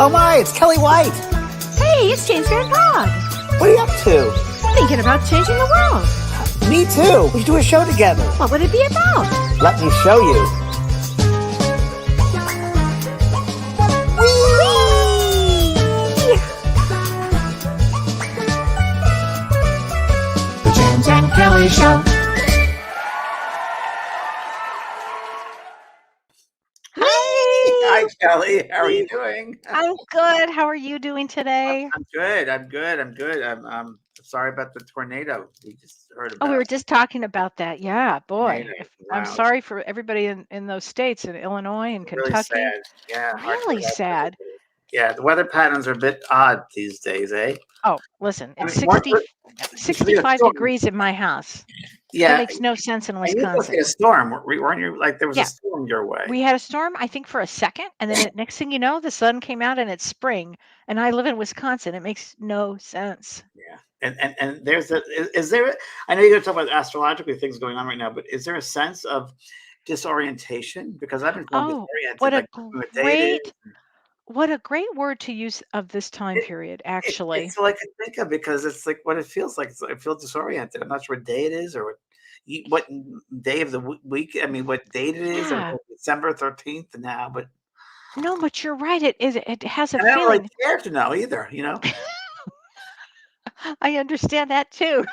Oh my, it's Kelly White. Hey, it's James Van Prague. What are you up to? Thinking about changing the world. Me too. We should do a show together. What would it be about? Let me show you. The James and Kelly Show. Hi, Kelly. How are you doing? I'm good. How are you doing today? I'm good. I'm sorry about the tornado we just heard Oh, we about. were just talking about that. Yeah, boy. Tornado. I'm Wow. sorry for everybody in those states, in Illinois and Really Kentucky. sad. Yeah. Hard to Really relax sad. everybody. Yeah, the weather patterns are a bit odd these days, eh? Oh, listen, I it's mean, there should be a 65 storm. degrees in my house. That Yeah, makes no sense in and you supposed to Wisconsin. get a storm, weren't you? Like there was a Yeah, storm your way. we had a storm, I think, for a second, and then next thing you know, the sun came out and it's spring. And I live in Wisconsin. It makes no sense. Yeah, and there's is there? I know you're going to talk about astrologically things going on right now, but is there a sense of disorientation? Because I've been feeling Oh, disoriented, what a like what day it is. what a great word to use of this time It, period, it's actually. all I can think of because it's like what it feels like. I feel disoriented. I'm not sure what day it is or what day of the week. I mean, what date it is. I mean, Yeah. December 13th now, but No, but you're right. It has a and I don't really feeling. care to know either. I understand that too.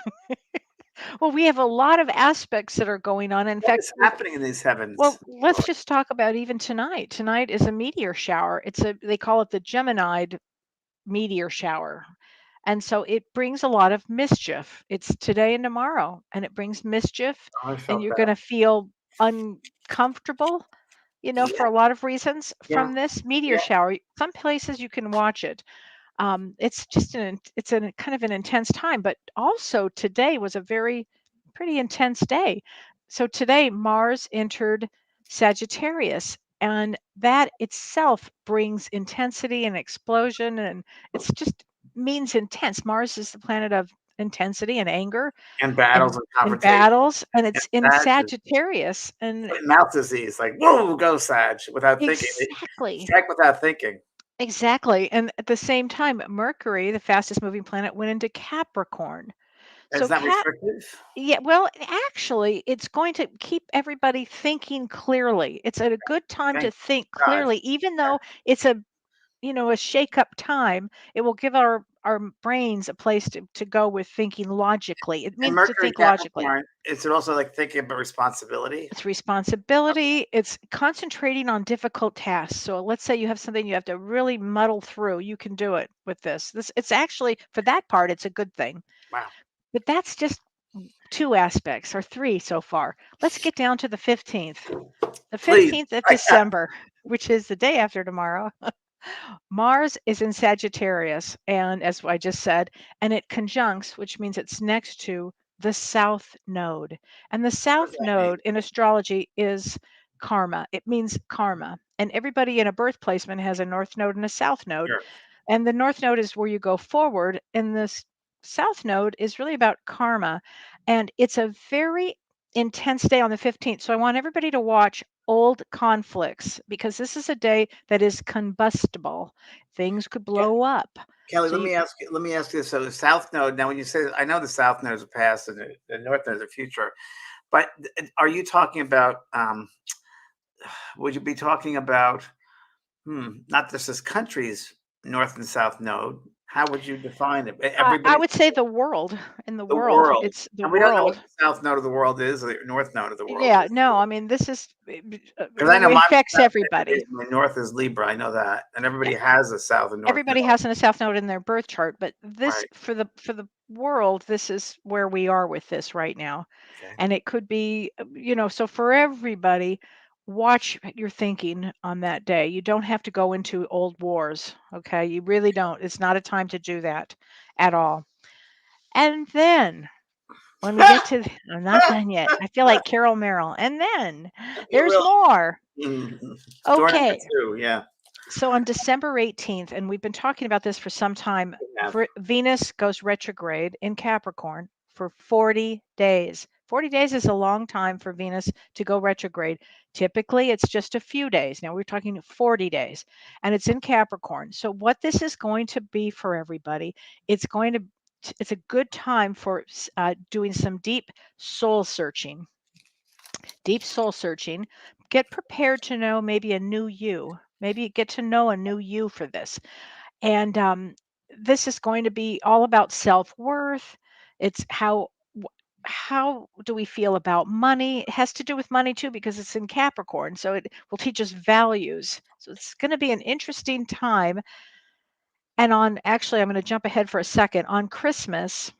Well, we have a lot of aspects that are going on. In What fact, is happening in these heavens? let's just talk about even tonight. Tonight is a meteor shower. They call it the Gemini meteor shower. And so it brings a lot of mischief. It's today and tomorrow, and it brings mischief, Oh, I and felt you're that. going to feel uncomfortable, for Yeah, a lot of reasons yeah, from this meteor yeah. shower. Some places you can watch it. It's just it's a kind of an intense time, but also today was a pretty intense day. So today Mars entered Sagittarius, and that itself brings intensity and explosion, and it's just means intense. Mars is the planet of intensity and anger And battles and and in confrontation. battles, and And it's in Sag is Sagittarius, and mouth disease, like, "Whoa, go Sag," without thinking. They exactly. strike without thinking. Exactly. And at the same time, Mercury, the fastest moving planet, went into Capricorn. It's So not restrictive? yeah, well, actually, it's going to keep everybody thinking clearly. It's at a good time to Thank think God. clearly, even though it's a shake up time. It will give our brains a place to go with thinking logically. It And means to Mercury think logically. Capricorn, is it also, like, thinking about responsibility? It's responsibility. It's concentrating on difficult tasks. So let's say you have something you have to really muddle through. You can do it with this. It's actually for that part, it's a good thing. Wow. But that's just two aspects or three so far. Let's get down to the 15th. The Please. 15th of Like that. December, which is the day after tomorrow. Mars is in Sagittarius, and as I just said, and it conjuncts, which means it's next to the South Node. And the What does South that mean? Node in astrology is karma. It means karma. And everybody in a birth placement has a North Node and a South Node. Sure. And the North Node is where you go forward, and this South Node is really about karma. And it's a very intense day on the 15th. So I want everybody to watch old conflicts because this is a day that is combustible. Things could Ke blow up. Kelly, So let me ask you this, so the South Node, now when you say I know the South Node is the past and the North Node is the future, but are you talking about, would you be talking about, not just this country's North and South Node? How would you define it? I Everybody. would say the world, in the The world, world, it's the and we don't know what world. the south node of the world is, or the north node of the world Yeah, is, no, I mean, this is, because I know it my affects everybody. my north is Libra, I know that, and Yeah, everybody has a south and north everybody node, has a South Node in their birth chart, but this right, for the world, this is where we are with this right now. okay. And it could be, so for everybody, watch your thinking on that day. You don't have to go into old wars, okay? You really don't. It's not a time to do that at all. And then when we get to, I'm not done yet. I feel like Carol Merrill. And then You there's really more. door number Okay. 2, yeah. So on December 18th, and we've been talking about this for some time, We have. Venus goes retrograde in Capricorn for 40 days. 40 days is a long time for Venus to go retrograde. Typically, it's just a few days. Now we're talking 40 days, and it's in Capricorn. So what this is going to be for everybody, it's going to it's a good time for doing some soul searching, deep soul searching. Get prepared to know maybe a new you. Maybe get to know a new you for this. And this is going to be all about self-worth. It's how do we feel about money? It has to do with money too because it's in Capricorn. So it will teach us values. So it's going to be an interesting time. And on actually, I'm going to jump ahead for a second. On Christmas,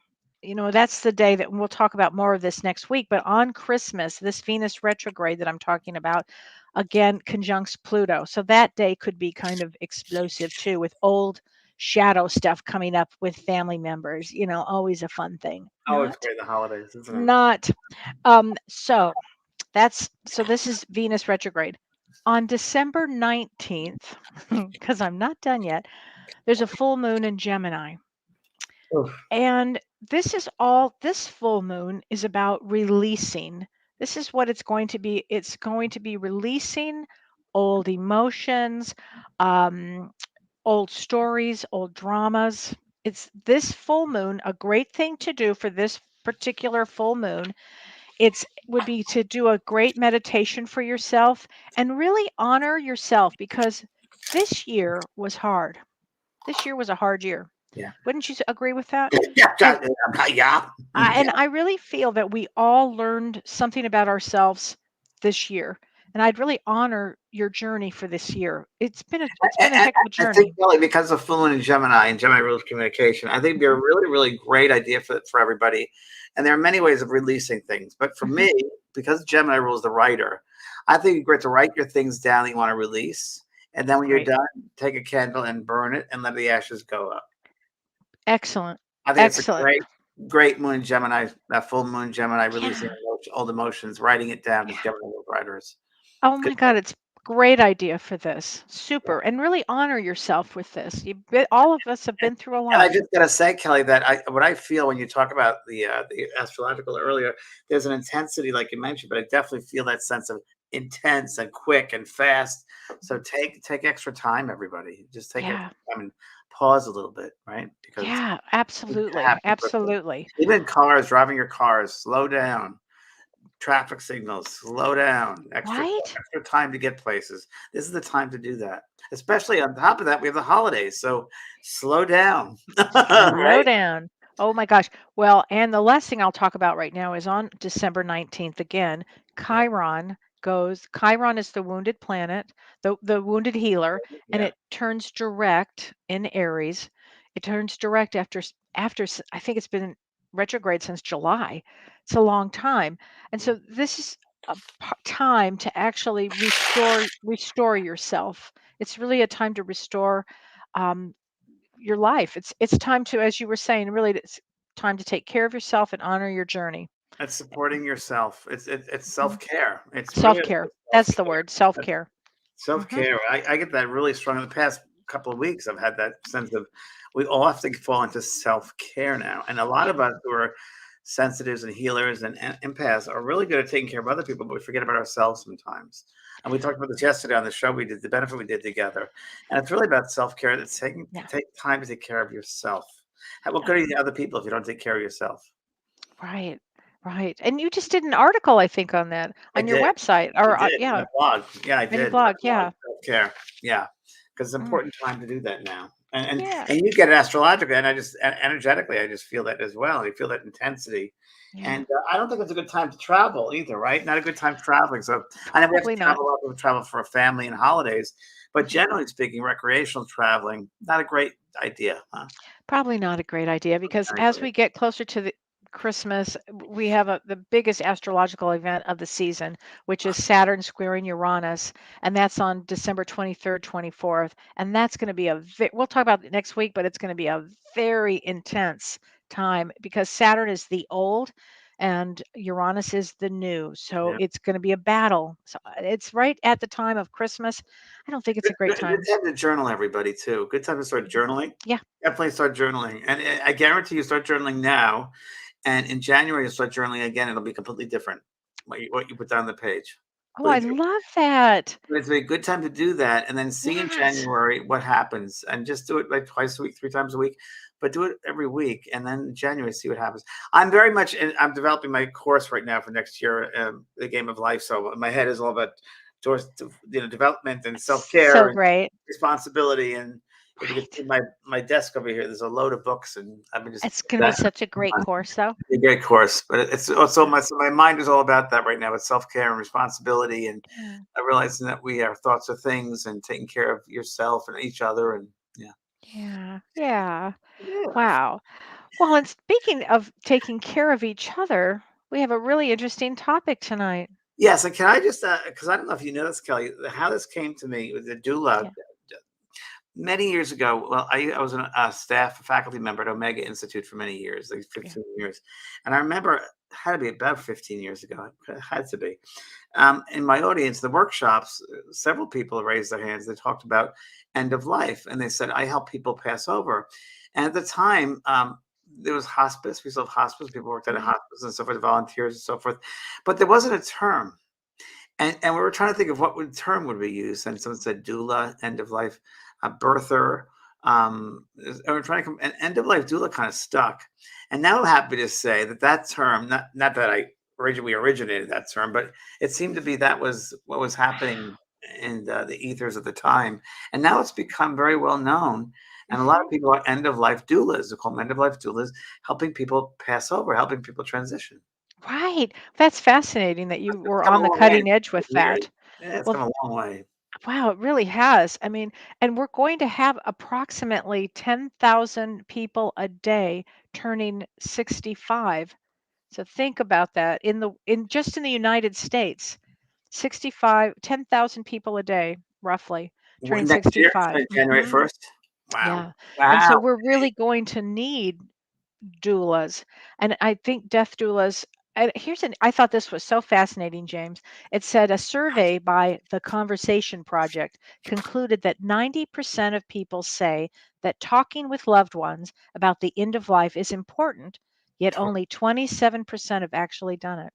that's the day that we'll talk about more of this next week. But on Christmas, this Venus retrograde that I'm talking about, again, conjuncts Pluto. So that day could be kind of explosive too, with old shadow stuff coming up with family members. Always a fun thing. Oh, it's great, the holidays, isn't it? Not. So this is Venus retrograde. On December 19th, because I'm not done yet, there's a full moon in Gemini. Oof. And this full moon is about releasing. This is what it's going to be. It's going to be releasing old emotions, um, old stories, old dramas. It's this full moon, a great thing to do for this particular full moon. It's would be to do a great meditation for yourself and really honor yourself because this year was hard. This year was a hard year. Yeah. Wouldn't you agree with that? Yeah, And yeah, and yeah. I really feel that we all learned something about ourselves this year. And I'd really honor your journey for this year. It's been a I, heck of a I think journey. really because of Full Moon and Gemini rules communication, I think it'd be a Mhm, really, really great idea for everybody. And there are many ways of releasing things. But for mhm. me, because Gemini rules the writer, I think it's great to write your things down that you want to release. And then when you're Great. done, take a candle and burn it and let the ashes go up. Excellent. I think it's a Excellent. great, great moon Gemini, that full moon Gemini releasing Yeah. old emotions, writting it down because Yeah. Gemini writers. Oh Good my God, it's great idea for this. thing. Super. And really honor yourself with this. All of us have been through a And I lot. just gotta say, Kelly, that what I feel when you talk about the astrological earlier, there's an intensity, like you mentioned, but I definitely feel that sense of intense and quick and fast. So Mhm. take extra time, everybody. Just take extra Yeah. time and pause a little bit, right? Because Yeah, it's absolutely. happening quickly. Absolutely. Even cars, driving your cars, slow down. Traffic signals, slow down, Right? extra time to get places. This is the time to do that. Especially on top of that, we have the holidays. So slow down. Slow Right? down. Oh my gosh. Well, and the last thing I'll talk about right now is on December 19th again, Yeah. Chiron is the wounded planet, the wounded healer, and Yeah. it turns direct in Aries. It turns direct I think it's been retrograde since July. It's a long time. And so this is a time to actually restore yourself. It's really a time to restore um, your life. It's time to, as you were saying, really it's time to take care of yourself and honor your journey. It's supporting yourself. It's Mhm. self-care. It's really Self-care. That's the self-care. word, self-care. Mhm. Self-care. I get that really strong in the past couple of weeks. I've had that sense of we all have to fall into self-care now. And a lot Yeah. of us who are sensitives and healers and empaths are really good at taking care of other people, but we forget about ourselves sometimes. And we talked about this yesterday on the show. We did the benefit we did together. And it's really about self-care. It's Yeah. take time to take care of yourself. What Yeah. good are the other people if you don't take care of yourself? Right. Right. And you just did an article, I think, on that I on your did. website I or did in yeah, a blog. Yeah, I on your did. blog. Yeah. Self-care. Yeah, because it's an Mm. important time to do that now. And and Yeah. and you get it astrologically, and I just energetically, I just feel that as well. You feel that intensity, Yeah. and I don't think it's a good time to travel either, right? Not a good time traveling. So I know we have to Probably not. travel a lot. We travel for a family and holidays, but Mhm. generally speaking, recreational traveling not a great idea, huh? Probably not a great idea because I as agree. we get closer to the Christmas, we have the biggest astrological event of the season, which is Saturn squaring Uranus, and that's on December 23rd, 24th. And that's going to be we'll talk about it next week, but it's going to be a very intense time because Saturn is the old and Uranus is the new. So Yeah. it's going to be a battle. So it's right at the time of Christmas. I don't think it's a great Good time. time to journal, everybody, too. Good time to start Mhm. journaling. Yeah. Definitely start journaling, and I guarantee you, start journaling now. And in January, you start journaling again. It'll be completely different. What you put down on the page. Oh, I Completely different. love that. But it's a good time to do that, and then see in Yes. January what happens, and just do it like twice a week, 3 times a week, but do it every week, and then in January see what happens. I'm developing my course right now for next year, the game of life. So my head is all about towards development and self care So and great. responsibility. And if you could Right. see my desk over here, there's a load of books, and I've been just It's gonna be that such a great course, though. a great course. But it's also Yeah. my mind is all about that right now. It's self care and responsibility, and Yeah. realizing that we are thoughts are things, and taking care of yourself and each other. And yeah, Yeah. Yeah. yeah, Wow. Well, and speaking of taking care of each other, we have a really interesting topic tonight. yes. And can I just because I don't know if you know this, Kelly, how this came to me with the doula Yeah. many years ago. Well, I was a staff faculty member at Omega Institute for many years, like Yeah. 15 years. And I remember it had to be about 15 years ago. It had to be. In my audience, the workshops, several people raised their hands. They talked about end of life, and they said, "I help people pass over." And at the time, there was hospice. We still have hospice. People worked at a Right. hospice and so forth, volunteers and so forth. But there wasn't a term, and we were trying to think of what term would be used. And someone said doula, end of life, birther. And we're trying to come. And end of life doula kind of stuck. And now I'm happy to say that term, not that we originated that term, but it seemed to be that was what was happening in the ethers at the time. And now it's become very well known. And a lot Hmm. of people are end of life doulas. They call them end of life doulas, helping people pass over, helping people transition. Right. That's fascinating that you It's were come a on the long way in cutting edge with 15 years. that. Yeah, it's Well, come a long way. wow, it really has. I mean, and we're going to have approximately 10,000 people a day turning 65. So think about that in just in the United States, 65, 10,000 people a day roughly turning Next year, 65. January Mhm. 1st. Wow. Yeah. And Wow. so we're really going to need doulas. And I think death doulas, and I thought this was so fascinating, James. It said a survey by the Conversation Project concluded that 90% of people say that talking with loved ones about the end of life is important, yet only 27% have actually done it.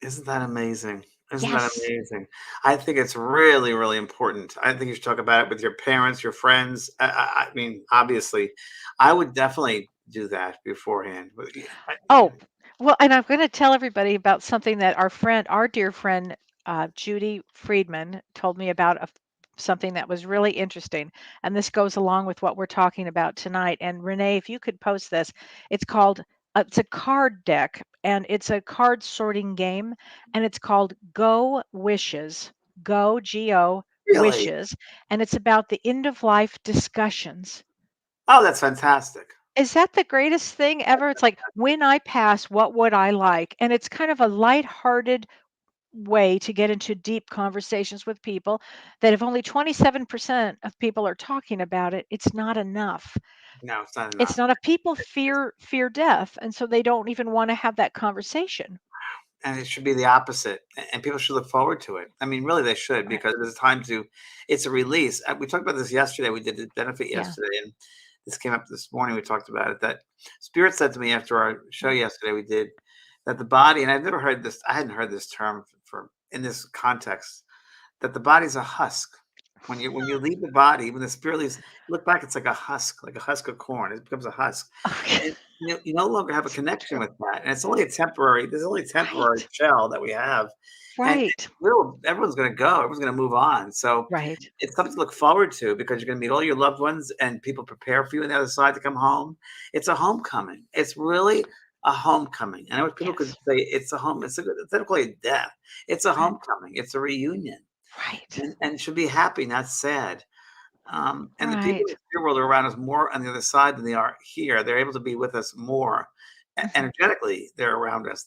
Isn't that amazing? Isn't that Yes. amazing? I think it's really, really important. I think you should talk about it with your parents, your friends. I mean, obviously, I would definitely do that beforehand. But yeah, Oh, well, and I'm going to tell everybody about something that our dear friend, Judy Friedman, told me about something that was really interesting. And this goes along with what we're talking about tonight. And Renee, if you could post this, it's a card deck and it's a card sorting game. And it's called Go Wishes, Go really? Wishes. And it's about the end of life discussions. Oh, that's fantastic. Is that the greatest thing ever? It's like, "When I pass, what would I like?" And it's kind of a lighthearted way to get into deep conversations with people that if only 27% of people are talking about it, it's not enough. No, it's not It's enough. not enough. People fear death, and so they don't even wanna have that conversation. And it should be the opposite, and people should look forward to it. I mean, really, they should, Right. because it's time to. It's a release. We talked about this yesterday. We did the benefit Yeah. yesterday, and this came up this morning. We talked about it. That Spirit said to me after our show Mm. yesterday, we did that the body, and I've never heard this. I hadn't heard this term for in this context. That the body's a husk. When you leave the body, when the spirit leaves, look back, it's like a husk of corn. It becomes a husk, Okay. and you no longer have a So connection true. with that, and it's only a temporary. There's only a temporary Right. shell that we have, and Right. everyone's going to go. Everyone's going to move on. So Right. it's something to look forward to because you're going to meet all your loved ones, and people prepare for you on the other side to come home. It's a homecoming. It's really a homecoming. I know what people could Yes. say. It's a home. It's not quite a death. It's a Right. homecoming. It's a reunion, Right. and should be happy, not sad. And the people in Right. the spirit world are around us more on the other side than they are here. They're able to be with us more Mhm. energetically. They're around us.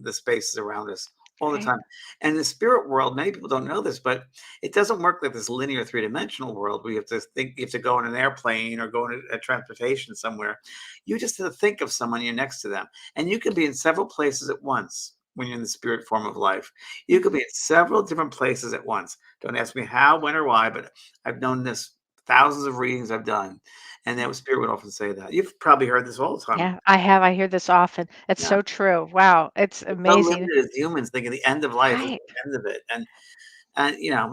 The space is around us all the Right. time. And the spirit world, many people don't know this, but it doesn't work like this linear three-dimensional world where you have to think, you have to go in an airplane or go in a transportation somewhere. You just have to think of someone you're next to them. And you can be in several places at once when you're in the spirit form of life. You could be Mhm. in several different places at once. Don't ask me how, when, or why, but I've known this thousands of readings I've done, and that spirit would often say that. You've probably heard this all the time. Yeah, I have. I hear this often. It's Yeah. so true. Wow, it's We're so amazing. limited as humans thinking the end of life is Right. the end of it, and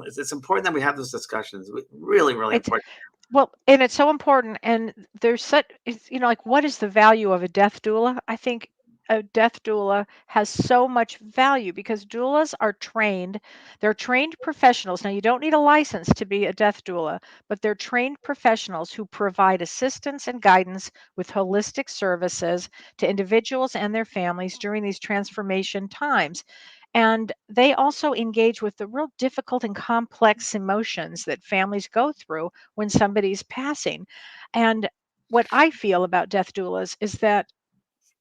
it's important that we have those discussions. Really, really It's important. Well, and it's so important, and there's such it's, like, what is the value of a death doula? I think a death doula has so much value because doulas are trained. They're trained professionals. Now, you don't need a license to be a death doula, but they're trained professionals who provide assistance and guidance with holistic services to individuals and their families during these transformation times. And they also engage with the real difficult and complex emotions that families go through when somebody's passing. And what I feel about death doulas is that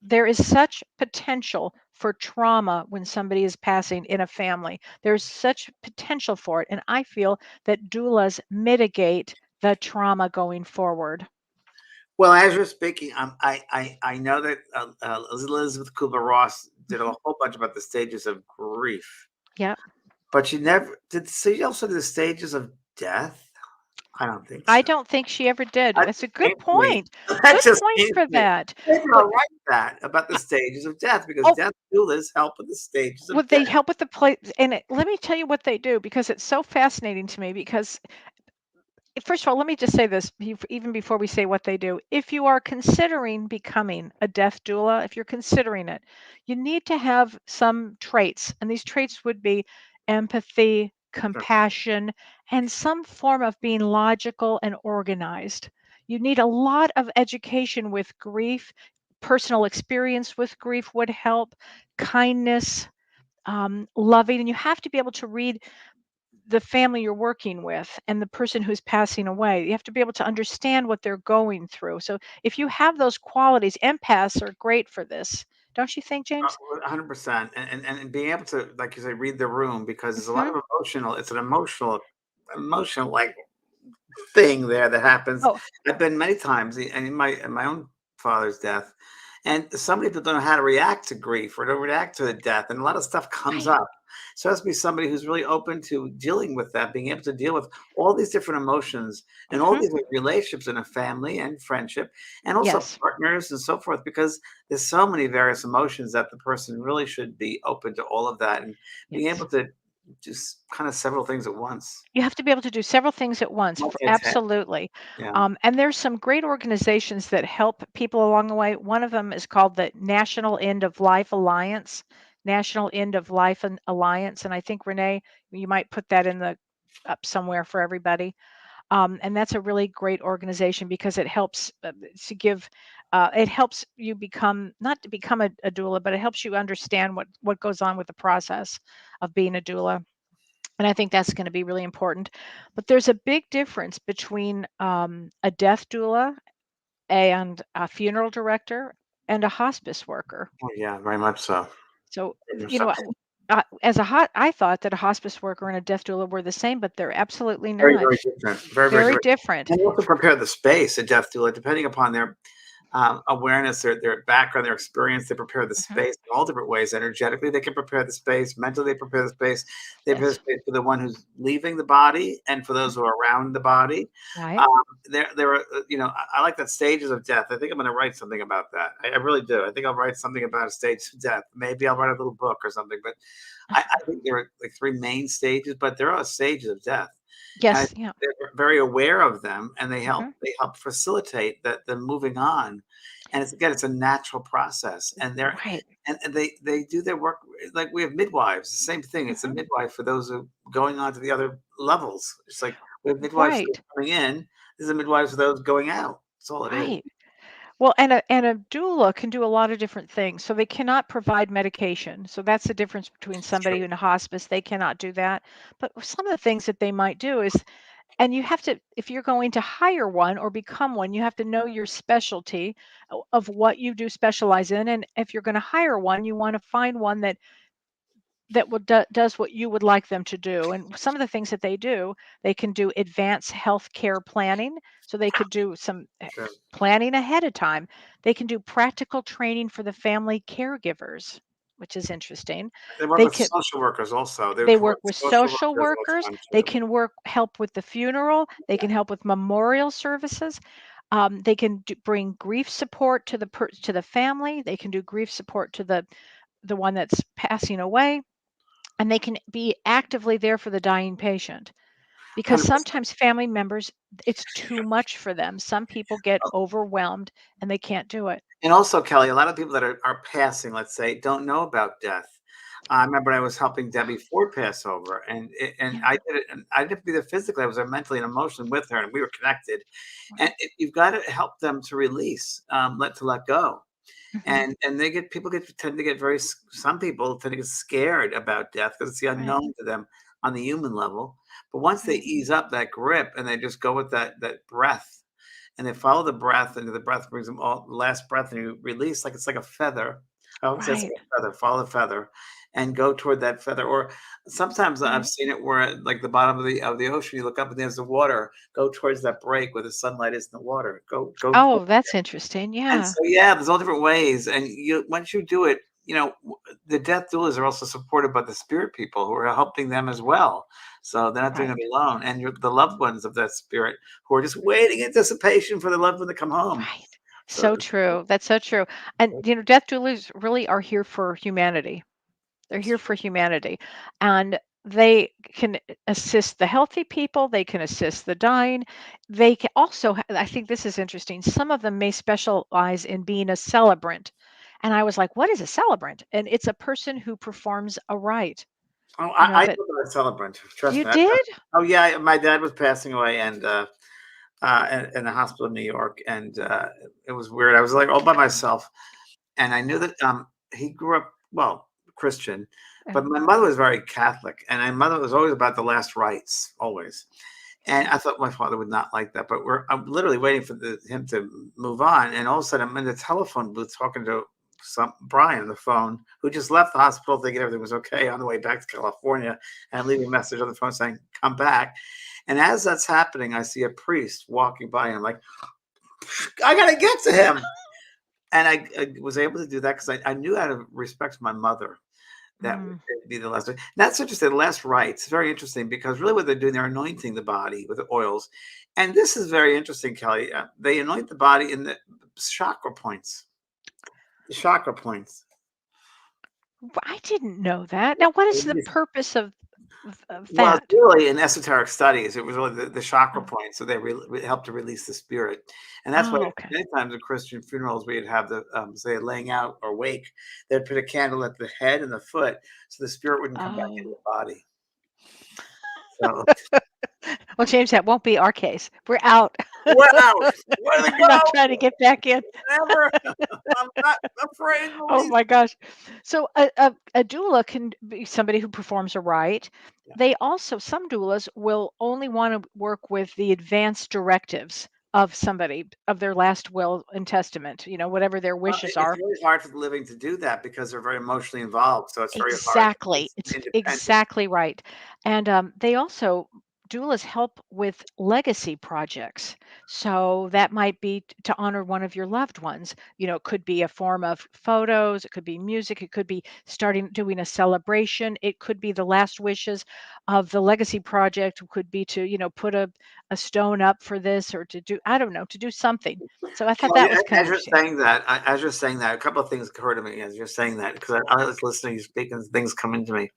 there is such potential for trauma when somebody is passing in a family. There's such potential for it. And I feel that doulas mitigate the trauma going forward. Well, as you're speaking, I know that Elizabeth Kubler-Ross did a Mhm. whole bunch about the stages of grief, Yep. but she never did. She also did the stages of death. I don't think I so. don't think she ever did. That It's a just good came to me. point. That Good just point came to for me. that. Maybe Well, I'll write that about the stages of death because oh, death doulas help with the stages of would death. they help with the play? And let me tell you what they do because it's so fascinating to me. Because first of all, let me just say this even before we say what they do. If you are considering becoming a death doula, if you're considering it, you need to have some traits. And these traits would be empathy, Sure. compassion, and some form of being logical and organized. You need a lot of education with grief. Personal experience with grief would help, kindness, loving, and you have to be able to read the family you're working with and the person who's passing away. You have to be able to understand what they're going through. So if you have those qualities, empaths are great for this. Don't you think, James? 100%, and being able to, like you say, read the room because there's a lot Hmm. of emotional. It's an emotional like thing there that happens. Oh, I've been many times, and in my own father's death, and some people don't know how to react to grief or to react to the death, and a lot of stuff comes right. up. So it has to be somebody who's really open to dealing with that, being able to deal with all these different emotions and all Hmm. these relationships in a family and friendship, and also Yes. partners and so forth, because there's so many various emotions that the person really should be open to all of that and being Yes. able to just kind of several things at once. You have to be able to do several things at once. Multitask. Absolutely. Yeah. And there's some great organizations that help people along the way. One of them is called the National End of Life Alliance. National End of Life Alliance. And I think, Renee, you might put that in the up somewhere for everybody. And that's a really great organization because it helps to give it helps you become not to become a doula, but it helps you understand what goes on with the process of being a doula. And I think that's going to be really important. But there's a big difference between a death doula and a funeral director and a hospice worker. Oh, yeah, very much so. So, Very much you so. know, I thought that a hospice worker and a death doula were the same, but they're absolutely Very, not. very different. Very, very Very different. different. And they also prepare the space, a death doula, depending upon their awareness, their background, their experience. They prepare the Hmm. space in all different ways. Energetically, they can prepare the space. Mentally, they prepare the space. They prepare the Yes. space for the one who's leaving the body and for those Mhm. who are around the body. Right. Um, there are, I like that stages of death. I think I'm going to write something about that. I really do. I think I'll write something about a stage of death. Maybe I'll write a little book or something. But I think there are like three main stages, but there are stages of death. And Yes. Yeah. they're very aware of them, and Hmm. they help facilitate that the moving on. And it's again, it's a natural process, Right. and they do their work like we have midwives. The same thing. It's a Hmm. midwife for those who going on to the other levels. It's like we have midwives for those Right. coming in. This is a midwives for those going out. That's all it is. Right. Well, and a doula can do a lot of different things. So they cannot provide medication. So that's the difference between It's true. somebody in a hospice. They cannot do that. But some of the things that they might do is, and you have to, if you're going to hire one or become one, you have to know your specialty of what you do specialize in. And if you're going to hire one, you want to find one that does what you would like them to do. And some of the things that they can do advanced health care planning. So they could do some Sure. planning ahead of time. They can do practical training for the family caregivers. which is interesting. They work They with can social workers also. They they can work work with with social social workers all workers. the time They too. can help with the funeral. They can help with memorial services. They can bring grief support to to the family. They can do grief support to the one that's passing away, and they can be actively there for the dying patient, because 100%. sometimes family members, it's too much for them. Some people get overwhelmed and they can't do it. And also, Kelly, a lot of people that are passing, let's say, don't know about death. I remember I was helping Debbie Ford pass over, and I Yeah, did it. And I didn't be there physically; I was there mentally and emotionally with her, and we were connected. And right. you've got to help them to release, let go. Hmm. And they get people get tend to get some people tend to get scared about death because it's the Right, unknown to them on the human level. But once they right, ease up that grip and they just go with that breath, and they follow the breath, and the breath brings them all the last breath, and you release like it's like a feather. I always say it's like right, a feather, follow the feather and go toward that feather. Or sometimes I've right. seen it where like the bottom of the ocean, you look up and there's the water. Go towards that break where the sunlight is in the water. Go Oh, that's interesting. and Yeah, so, yeah, there's all different ways, and you once you do it, the death doulas are also supported by the spirit people who are helping them as well. So they're not doing it right, alone, and the loved ones of that spirit who are just waiting in anticipation for the loved one to come home. right. So So true. That's so true. And death doulas really are here for humanity. They're here for humanity. And they can assist the healthy people, they can assist the dying. They can also, I think this is interesting, some of them may specialize in being a celebrant. And I was like, what is a celebrant? And it's a person who performs a rite, oh, you know, I that know about a celebrant. Trust you me. did? Oh yeah, my dad was passing away, and in a hospital in New York, and it was weird. I was like all by myself, and I knew that he grew up well Christian, but Oh, my mother was very Catholic, and my mother was always about the last rites, always. And I thought my father would not like that, but I'm literally waiting for him to move on, and all of a sudden I'm in the telephone booth talking to some Brian on the phone who just left the hospital thinking everything was okay on the way back to California, and leaving a message on the phone saying come back. And as that's happening, I see a priest walking by, and I'm like, I gotta get to him. And I was able to do that because I knew out of respect for my mother that mm, would be the last. That's interesting. The last rites, very interesting because really what they're doing, they're anointing the body with the oils, and this is very interesting, Kelly. They anoint the body in the chakra points. The chakra points. I didn't know that. Now, what is the purpose of Well, it's that? really in esoteric studies, it was really the chakra Oh, points, so they help to release the spirit, and that's why oh, okay. many times in Christian funerals we'd have the say laying out or wake, they'd put a candle at the head and the foot, so the spirit wouldn't come back into Oh. the body. So, Well, James, that won't be our case. We're out. wow, where to I'm not trying go? to get back in. Never. I'm not afraid in the Oh least. my gosh. So a doula can be somebody who performs a rite. Yeah. They also, some doulas will only want to work with the advanced directives of somebody, of their last will and testament, whatever their Well, wishes it's are. really hard for the living to do that because they're very emotionally involved, so it's very hard to Exactly. just It's independent. exactly right. And they also, doulas help with legacy projects. So that might be to honor one of your loved ones. It could be a form of photos, it could be music, it could be starting doing a celebration, it could be the last wishes of the legacy project, could be to, put a stone up for this, or to do, I don't know, to do something. So I thought Kelly, that was kind of as you're interesting. saying that, a couple of things occur to me as you're saying that because I was listening, you speaking, things come into me.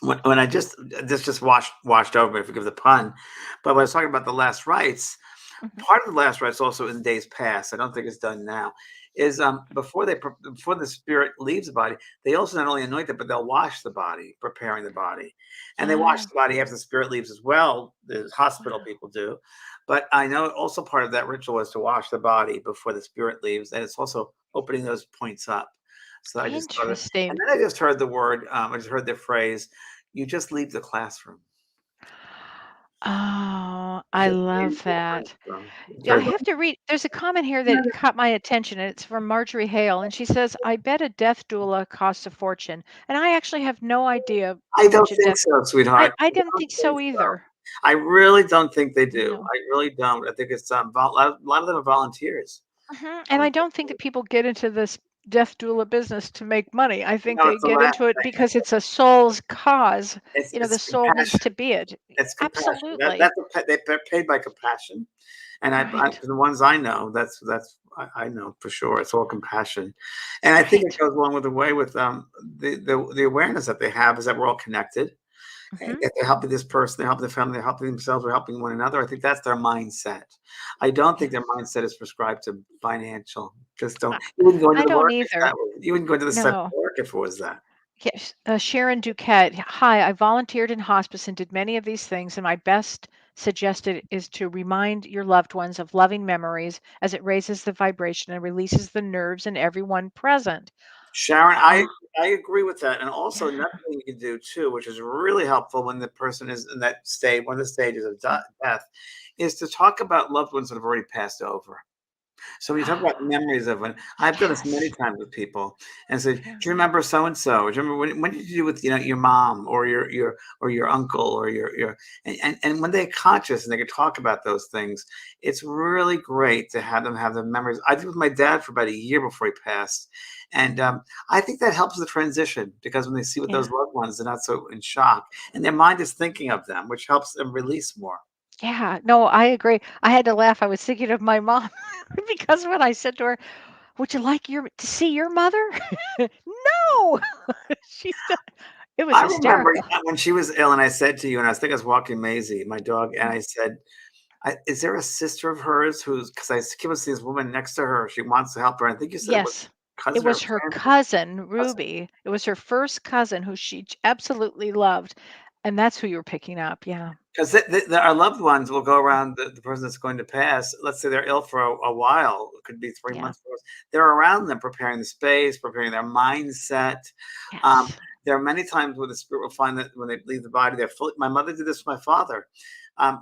When I just this just washed over me, forgive the pun, but when I was talking about the last rites, Mhm. part of the last rites also in days past, I don't think it's done now, is before the spirit leaves the body, they also not only anoint it, but they'll wash the body, preparing the body, and they wash Oh, the body after the spirit leaves as well. The hospital wow. people do, but I know also part of that ritual is to wash the body before the spirit leaves, and it's also opening those points up. So I just thought it, and Interesting. then I just heard the word, I just heard the phrase, "You just leave the classroom." Oh, I Just leave love the that. classroom. Yeah, I Sorry, go have to read. There's a comment here that caught my attention, and it's from Marjorie Hale, and she says, "I bet a death doula costs a fortune." And I actually have no idea I how don't much a think death. so, I sweetheart. I I didn't don't think think so so. either. I really don't think they do. No. I really don't. I think it's a lot of them are volunteers. And I Um, don't think that people get into this. death doula business to make money. I think No, they it's the get last into it thing. because it's a soul's cause. It's The it's soul needs compassion. to be it. It's compassion. Absolutely. They're paid by compassion, and Right. the ones I know, I know for sure. It's all compassion, and I think it Right. goes along with the way with the awareness that they have is that we're all connected. And Hmm. if they're helping this person, they're helping the family, they're helping themselves, they're helping one another. I think that's their mindset. I don't think their Yes. mindset is prescribed to financial. Just don't. I, You wouldn't go into I the don't work if either. that was. You wouldn't go into this type of No. work if it was that. Yes. Sharon Duquette. Hi, I volunteered in hospice and did many of these things, and my best suggested is to remind your loved ones of loving memories as it raises the vibration and releases the nerves in everyone present. Sharon, Uh, I agree with that, and also yeah. another thing you can do too, which is really helpful when the person is in that state, one of the stages of Mm. death, is to talk about loved ones that have already passed over. So when you talk about Ah, memories of when I've done this many yes. times with people and said, "Do Yeah. you remember so and so? Do you remember when did you do with your mom or your uncle or your and when they're conscious and they can talk about those things, it's really great to have them have the memories. I did with my dad for about a year before he passed, and I think that helps the transition because when they see with Yeah. those loved ones, they're not so in shock and their mind is thinking of them, which helps them release more. Yeah. No, I agree. I had to laugh. I was thinking of my mom because when I said to her, "Would you like to see your mother?" No. She said it was I remember hysterical. when she was ill, and I said to you, and I think I was walking Maisie, my dog, and Mm. I said, "Is there a sister of hers who's?" Because I keep on seeing this woman next to her. She wants to help her. I think you said it was Yes. It cousin or was her friend. cousin, Ruby. It was her first cousin who she absolutely loved, and that's who you were picking up. Yeah. Because our loved ones will go around the person that's going to pass. Let's say they're ill for a while. It could be three Yeah. months. 4 months. They're around them, preparing the space, preparing their mindset. Um, Yes. there are many times where the spirit will find that when they leave the body, they're fully. My mother did this with my father.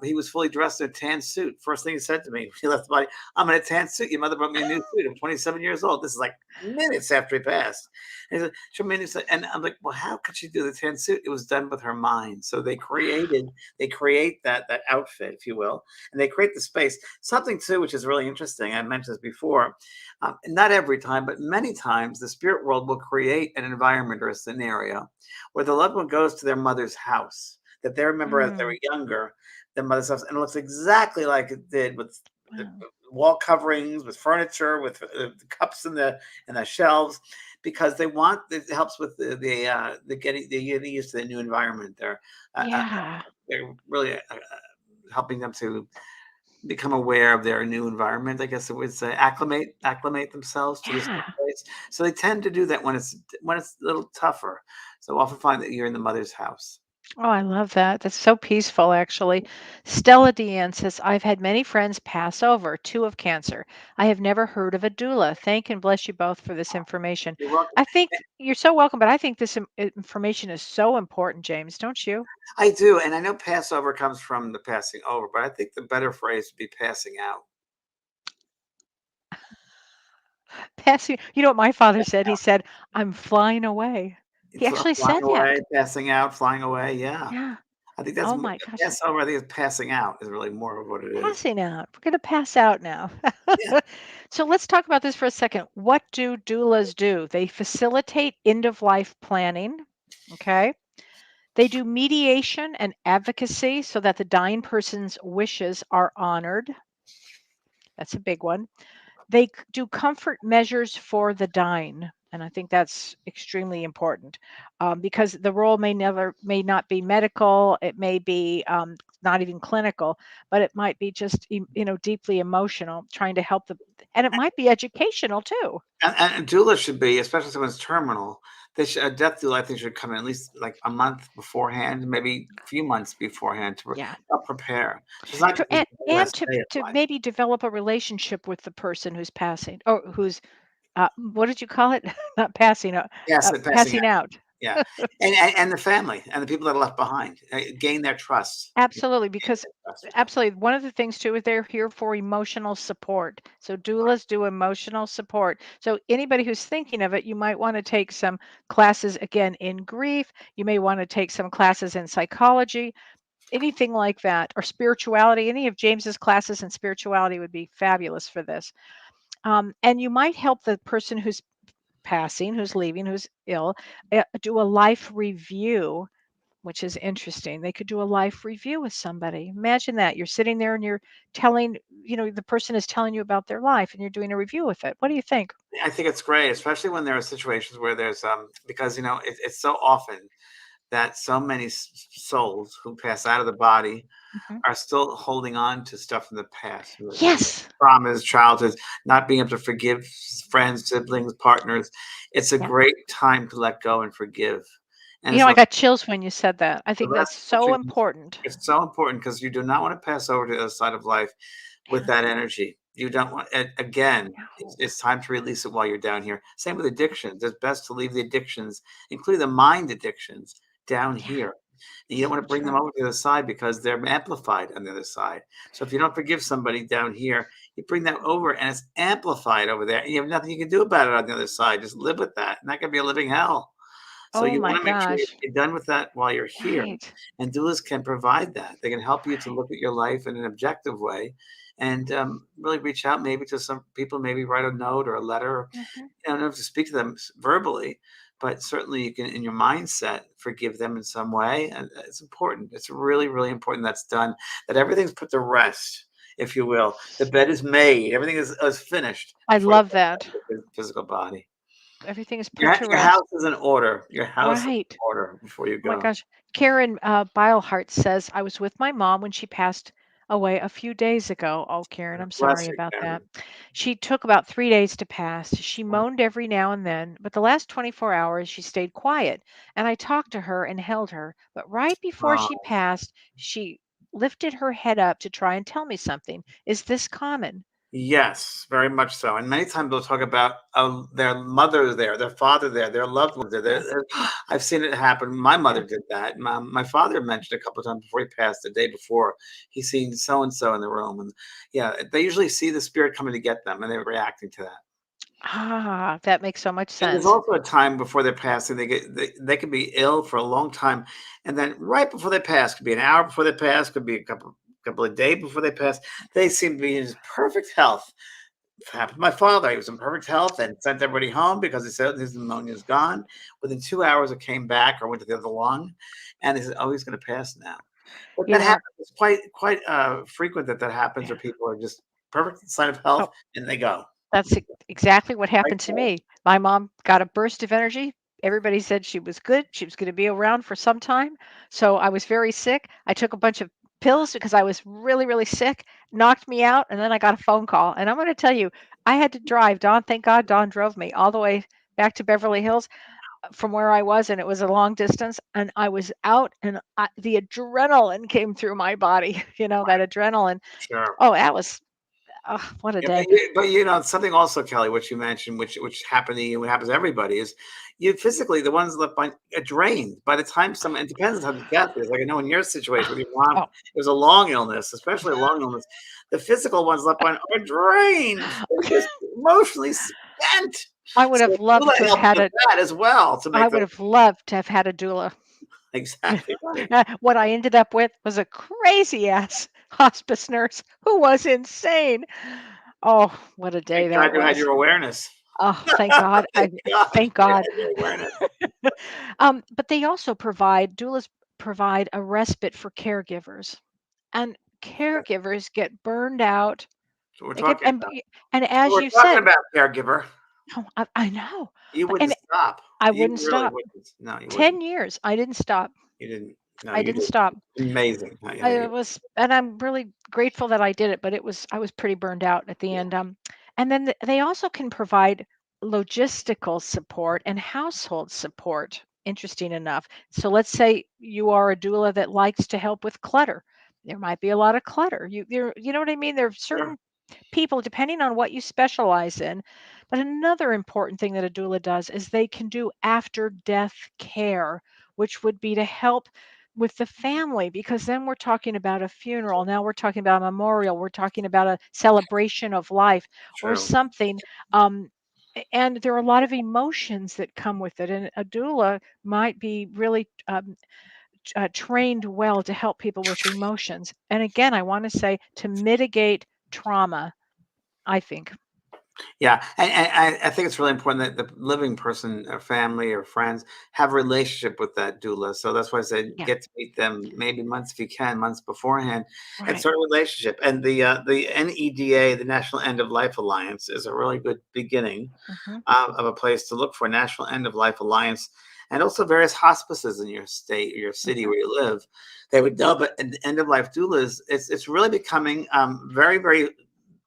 He was fully dressed in a tan suit. First thing he said to me when he left the body, "I'm in a tan suit. Your mother brought me a new suit. I'm 27 years old." This is like minutes after he passed. And he said, "Show me a new suit." And I'm like, "Well, how could she do the tan suit? It was done with her mind." So they create that outfit, if you will, and they create the space. Something too, which is really interesting. I mentioned this before. Not every time, but many times, the spirit world will create an environment or a scenario where the loved one goes to their mother's house that they remember as they were Mm, younger, their mother's house, and it looks exactly like it did with the wow. wall coverings, with furniture, with the cups and the shelves, because they want it helps with the getting used to the new environment. Uh, uh, Yeah. they're really helping them to become aware of their new environment. I guess it would say acclimate themselves to this new Yeah. place. So they tend to do that when it's a little tougher. So often find that you're in the mother's house. Oh, I love that. That's so peaceful, actually. Stella Deanne says, I've had many friends pass over, two of cancer. I have never heard of a doula. Thank and bless you both for this information. You're welcome. I think you're so welcome, but I think this information is so important, James, don't you? I do, and I know Passover comes from the passing over, but I think the better phrase would be passing out. Passing, you know what my father said? He said, I'm flying away. He actually Flying said that. away, passing out, flying away. Yeah, Yeah. I think that's Oh my gosh. Passover. I think it's passing out is really more of what it is. Passing out. We're going to pass out now. Yeah, So let's talk about this for a second. What do doulas do? They facilitate end of life planning. Okay. They do mediation and advocacy so that the dying person's wishes are honored. That's a big one. They do comfort measures for the dying. And I think that's extremely important because the role may not be medical. It may be not even clinical, but it might be just deeply emotional, trying to help and it might be educational too. and doula should be, especially if someone's terminal. A death doula, I think, should come in at least like a month beforehand, maybe a few months beforehand to Yeah, help prepare. So it's not to, just the and last to day of to life. maybe develop a relationship with the person who's passing or who's what did you call it? Not passing, Yes, passing out. passing out. Yeah, and the family and the people that are left behind gain their trust. Absolutely, Gain because their trust with them. absolutely one of the things too is they're here for emotional support. So doulas do emotional support. So anybody who's thinking of it, you might want to take some classes again in grief. You may want to take some classes in psychology, anything like that, or spirituality. Any of James's classes in spirituality would be fabulous for this. And you might help the person who's passing, who's leaving, who's ill, do a life review, which is interesting. They could do a life review with somebody. Imagine that. You're sitting there and you're telling, the person is telling you about their life and you're doing a review with it. What do you think? I think it's great, especially when there are situations where there's because it's so often that so many souls who pass out of the body Mhm. are still holding on to stuff from the past, Yes. traumas, childhoods, not being able to forgive friends, siblings, partners. It's a Yeah. great time to let go and forgive. And I got chills when you said that. I think that's that's so such a important. it's so important because you do not want to pass over to the other side of life with Yeah. that energy. You don't want it again. No. It's time to release it while you're down here. Same with addictions. It's best to leave the addictions, including the mind addictions, down Yeah. here. And you don't So want to bring them true. over to the side because they're amplified on the other side. So if you don't forgive somebody down here, you bring that over and it's amplified over there, and you have nothing you can do about it on the other side. Just live with that. And that can be a living hell. So Oh you my want to make sure gosh. you're done with that while you're here. Right. And doulas can provide that. They can help you to Right. look at your life in an objective way and really reach out maybe to some people, maybe write a note or a letter. Mhm. You don't have to speak to them verbally, but certainly you can, in your mindset, forgive them in some way. And it's important. It's really, really important that's done, that everything's put to rest, if you will. The bed is made, everything is finished I before you love go back that. to the physical body. Everything is put to Your rest. house is in order. Your house is in Right. order before you Oh my go. gosh. Karen Beilhart says, I was with my mom when she passed away a few days ago. Oh, Karen, I'm Bless sorry you, about that. Karen. She took about 3 days to pass. She Oh, moaned every now and then, but the last 24 hours she stayed quiet. And I talked to her and held her. But right before she oh, passed, she lifted her head up to try and tell me something. Is this common? yes, very much so. And many times they'll talk about their mother there, their father there, their loved ones there. Yeah. I've seen it happen. My Yeah. mother did that. My father mentioned a couple of times before he passed, the day before, he's seen so and so in the room, and yeah, they usually see the spirit coming to get them, and they're reacting to that. Ah, that makes so much And there's sense. also a time before they're passing, they can be ill for a long time, and then right before they pass, could be an hour before they pass, could be a couple of days before they pass, they seem to be in perfect health. Happened to my father. He was in perfect health and sent everybody home because he said his pneumonia is gone. Within 2 hours, it came back or went to the other lung, and he said, "Oh, he's going to pass now." But You that know, happens. It's quite frequent that happens, yeah. where people are just perfect sign of Oh, health and they go. that's exactly what Right happened to there. me. My mom got a burst of energy. Everybody said she was good. She was going to be around for some time. So I was very sick. I took a bunch of pills because I was really, really sick, knocked me out. And then I got a phone call. And I'm going to tell you, I had to drive. Dawn, thank God, Dawn drove me all the way back to Beverly Hills from where I was. And it was a long distance. And I was out, and the adrenaline came through my body, that adrenaline. Sure. Oh, that was, oh, what a Yeah, day. but something also, Kelly, which you mentioned, which happened to you, what happens to everybody, is you physically the ones left behind are drained by the time someone. It depends on how the death is. Like I know in your situation with your mom, Oh, it was a long illness, especially a long illness. The physical ones left behind are drained. They're just emotionally spent. I would So have loved to doula have helps had with a that as well to I make them would have loved to have had a doula. exactly right. What I ended up with was a crazy ass hospice nurse who was insane. Oh, what a day Thank God that you had was. your awareness. Oh, thank God. Thank God Thank you God. had your awareness. But they also doulas provide a respite for caregivers. And caregivers get burned out. So we're They get talking about. and So as we're you talking said, about caregiver. oh, I know. You And wouldn't stop. I You wouldn't really stop. wouldn't. No, you wouldn't. 10 years I didn't stop. You didn't. No, I you didn't did. stop. Amazing how I you was, and I'm really grateful that I did it, but I was pretty burned out at the yeah, end. And then they also can provide logistical support and household support. Interesting enough. So let's say you are a doula that likes to help with clutter. There might be a lot of clutter. You know what I mean? There are sure, certain people, depending on what you specialize in. But another important thing that a doula does is they can do after death care, which would be to help with the family, because then we're talking about a funeral. Now we're talking about a memorial. We're talking about a celebration of life or true. something. And there are a lot of emotions that come with it. And a doula might be really trained well to help people with emotions. And again, I want to say to mitigate trauma, I think. Yeah, and I think it's really important that the living person or family or friends have a relationship with that doula. So that's why I said Yeah, get to meet them maybe months if you can, months beforehand, and right. start a relationship. And the NEDA, the National End of Life Alliance, is a really good beginning Hmm. of a place to look for. National End of Life Alliance, and also various hospices in your state or your city Hmm. where you live. They would know, but end of life doulas, it's really becoming very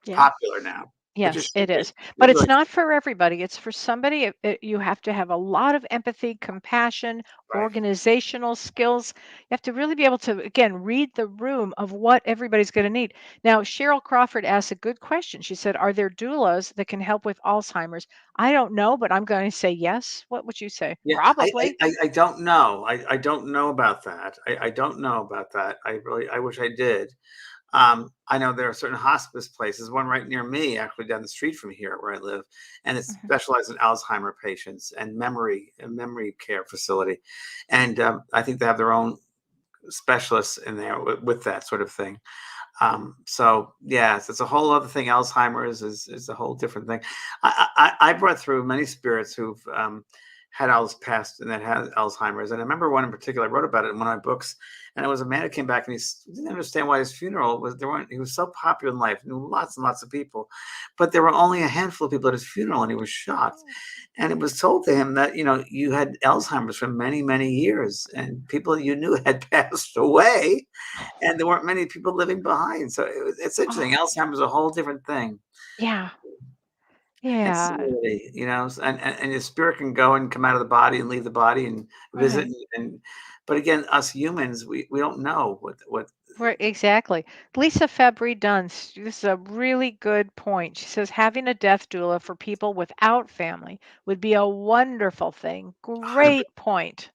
Yeah. popular now, which it Yes, should it be. is. It But it's really not for everybody. It's for somebody. You have to have a lot of empathy, compassion, right. organizational skills. You have to really be able to, again, read the room of what everybody's going to need. Now, Cheryl Crawford asked a good question. She said, "Are there doulas that can help with Alzheimer's?" I don't know, but I'm going to say yes. What would you say? Yeah, Probably. I don't know. I don't know about that. I don't know about that. I wish I did. I know there are certain hospice places, one right near me, actually down the street from here where I live, and it's Mhm. specialized in Alzheimer patients and a memory care facility. And I think they have their own specialists in there with that sort of thing. So yes, it's a whole other thing. Alzheimer's is a whole different thing. I brought through many spirits who've had passed and that had Alzheimer's, and I remember one in particular. I wrote about it in one of my books, and it was a man who came back and didn't understand why his funeral was there weren't. He was so popular in life, knew lots and lots of people, but there were only a handful of people at his funeral, and he was shocked. Oh, And it was told to him that you had Alzheimer's for many years, and people you knew had passed away, and there weren't many people living behind. So it's interesting. oh, Alzheimer's is a whole different thing. yeah, And yeah, senility, and your spirit can go and come out of the body and leave the body and visit. right. But again, us humans, we don't know what. Right, exactly. Lisa Fabry Dunst, this is a really good point. She says having a death doula for people without family would be a wonderful thing. 100%, Great point.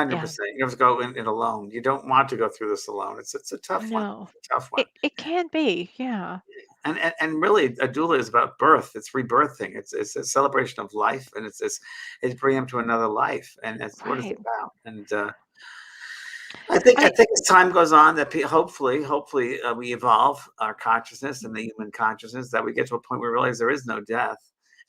Yeah, 100%. You have to go in it alone. You don't want to go through this alone. It's a tough one. no, It's a tough one. it can be. Yeah, And really, a doula is about birth. It's rebirthing. It's a celebration of life, and it's bringing them to another life, and that's what it's right. about. And I I think as time goes on, that hopefully, we evolve our consciousness and the human consciousness, that we get to a point where we realize there is no death,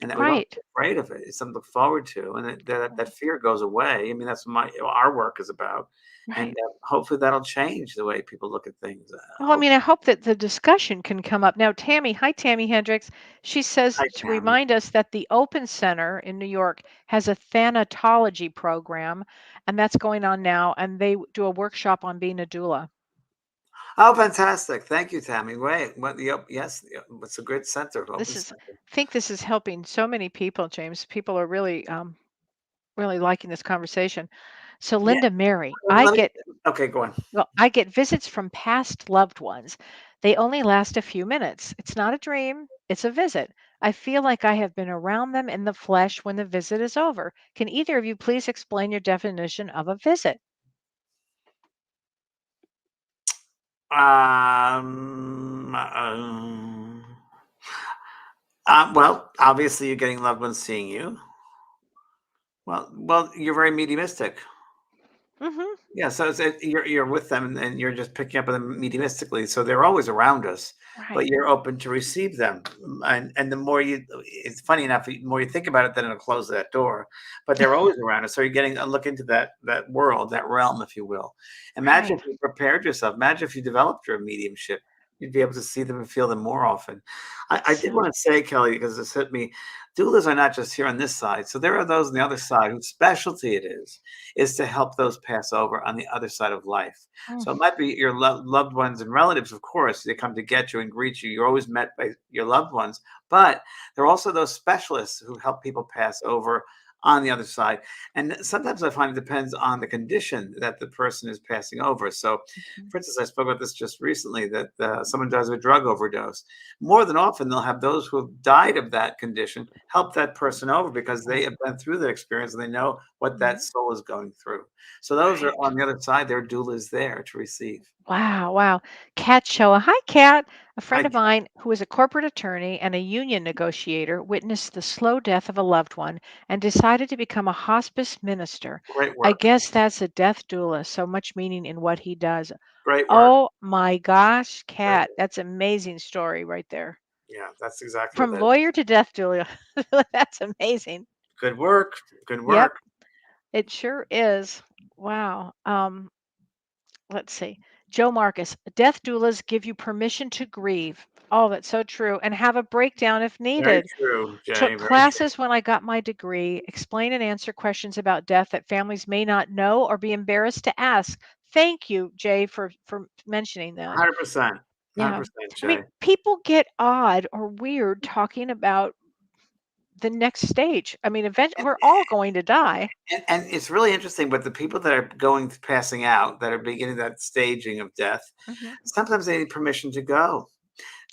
and that we don't right, get afraid of it. It's something to look forward to, and that fear goes away. I mean, that's what my our work is about, and right. hopefully that'll change the way people look at things. Well, I mean, I hope that the discussion can come up. Now, Tammy, hi, Tammy Hendricks. She says Hi, to Tammy. remind us that the Open Center in New York has a thanatology program, and that's going on now, and they do a workshop on being a doula. Oh, fantastic! Thank you, Tammy. Wait, what? Yes, it's a great center, open This is, center. I think this is helping so many people, James. People are really, really liking this conversation. So, Yeah. Linda Mary, Let me. Okay, go on. I get visits from past loved ones. They only last a few minutes. It's not a dream, it's a visit. I feel like I have been around them in the flesh when the visit is over. Can either of you please explain your definition of a visit? Well, obviously, you're getting loved ones seeing you. Well, you're very mediumistic. Hmm. Yeah, so you're with them, and you're just picking up on them mediumistically. So they're always around us, but Right. you're open to receive them. And the more it's funny enough, the more you think about it, then it'll close that door. But they're always around us. So you're getting a look into that world, that realm, if you will. Imagine Right. if you prepared yourself. Imagine if you developed your mediumship. You'd be able to see them and feel them more often. I did So, want to say, Kelly, because this hit me. Doulas are not just here on this side. So there are those on the other side whose specialty it is to help those pass over on the other side of life. mm, So it might be your loved ones and relatives, of course, they come to get you and greet you. You're always met by your loved ones, but there are also those specialists who help people pass over on the other side. And sometimes I find it depends on the condition that the person is passing over. So, mhm, for instance, I spoke about this just recently that someone dies of a drug overdose. More than often, they'll have those who have died of that condition help that person over because they right. have been through that experience and they know what that Mhm, soul is going through. So those are right. on the other side, their doula is there to receive. Wow, wow. Kat Shoa. Hi, Kat. A friend I of mine who is a corporate attorney and a union negotiator witnessed the slow death of a loved one and decided to become a hospice minister. great I work. guess that's a death doula, so much meaning in what he does. Great work. Oh my gosh, Great Kat, work. that's amazing story right there. Yeah, that's exactly what From that is. lawyer to death doula. That's amazing. Good work. Good Yep, work. it sure is. Wow. Let's see. Joe Marcus, death doulas give you permission to grieve. Oh, that's so true. And have a breakdown if Very needed. true, Jay. Took Very true. classes when I got my degree, explain and answer questions about death that families may not know or be embarrassed to ask. Thank you, Jay, for mentioning that. 100%. Yeah. 100%, I mean, Jay. people get odd or weird talking about the next stage. I mean, we're all going to die. And it's really interesting, but the people that are going to passing out, that are beginning that staging of death, Mhm. sometimes they need permission to go.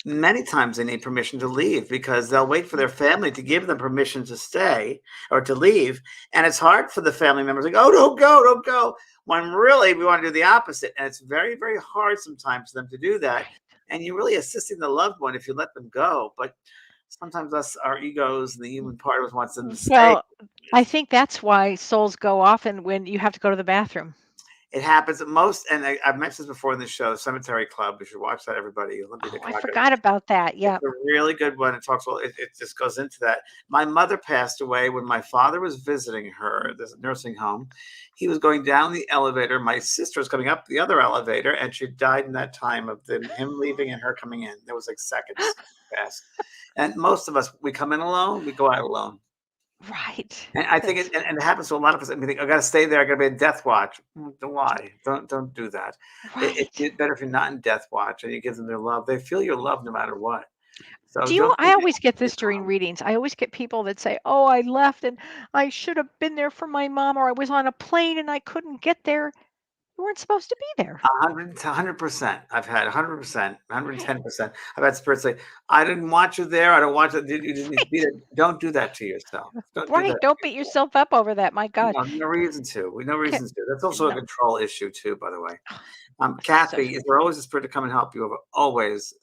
Many times they need permission to leave because they'll wait for Mm. their family to give them permission to stay or to leave. And it's hard for the family members like, oh, don't go, don't go. When really we want to do the opposite. And it's very, very hard sometimes for them to do that. Right. And you're really assisting the loved one if you let them go. But sometimes us, our egos and the human part of us wants them to stay. Well, I think that's why souls go often when you have to go to the bathroom. It happens at most, and I've mentioned this before in the show, Cemetery Club. You should watch that, everybody. Olivia de Oh, I Cocker. forgot about that. It's Yeah. a really good one. It talks well, it just goes into that. My mother passed away when my father was visiting her, this nursing home. He was going down the elevator. My sister was coming up the other elevator, and she died in that time of him leaving and her coming in. There was like seconds passed. And most of us, we come in alone, we go out alone. Right. And I think That's it happens to a lot of us. I mean, think, I got to stay there. I got to be in death watch. Why? Don't do that. right. It's better if you're not in death watch and you give them their love. They feel your love no matter what. So Do you don't I think always get this during readings. I always get people that say, "Oh, I left and I should have been there for my mom, or I was on a plane and I couldn't get there." You weren't supposed to be there. 100%. I've had 100%, Right. 110%. I've had spirits say, I didn't want you there. I don't want you. You didn't need to be Right. there. Don't do that to yourself. Don't do that Right. to Don't beat yourself. yourself up over that. My God. No, no reason to. We no Okay. reason to. That's also a No. control issue too, by the way. So Kathy, is there always a spirit to come and help you? Always.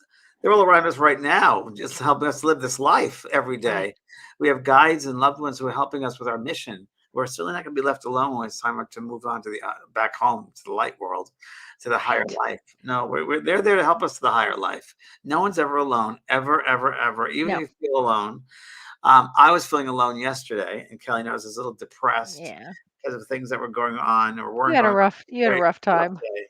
They're all around us right now, just helping us live this life every right. day. We have guides and loved ones who are helping us with our mission. We're certainly not going to be left alone when it's time to move on to the back home to the light world, to the higher Right. life. No, they're there to help us to the higher life. No one's ever alone, ever, ever, ever. Even No. if you feel alone. I was feeling alone yesterday, and Kelly knows I was a little depressed Yeah. because of things that were going on or You weren't had a going on. rough you had a Very rough rough time. day.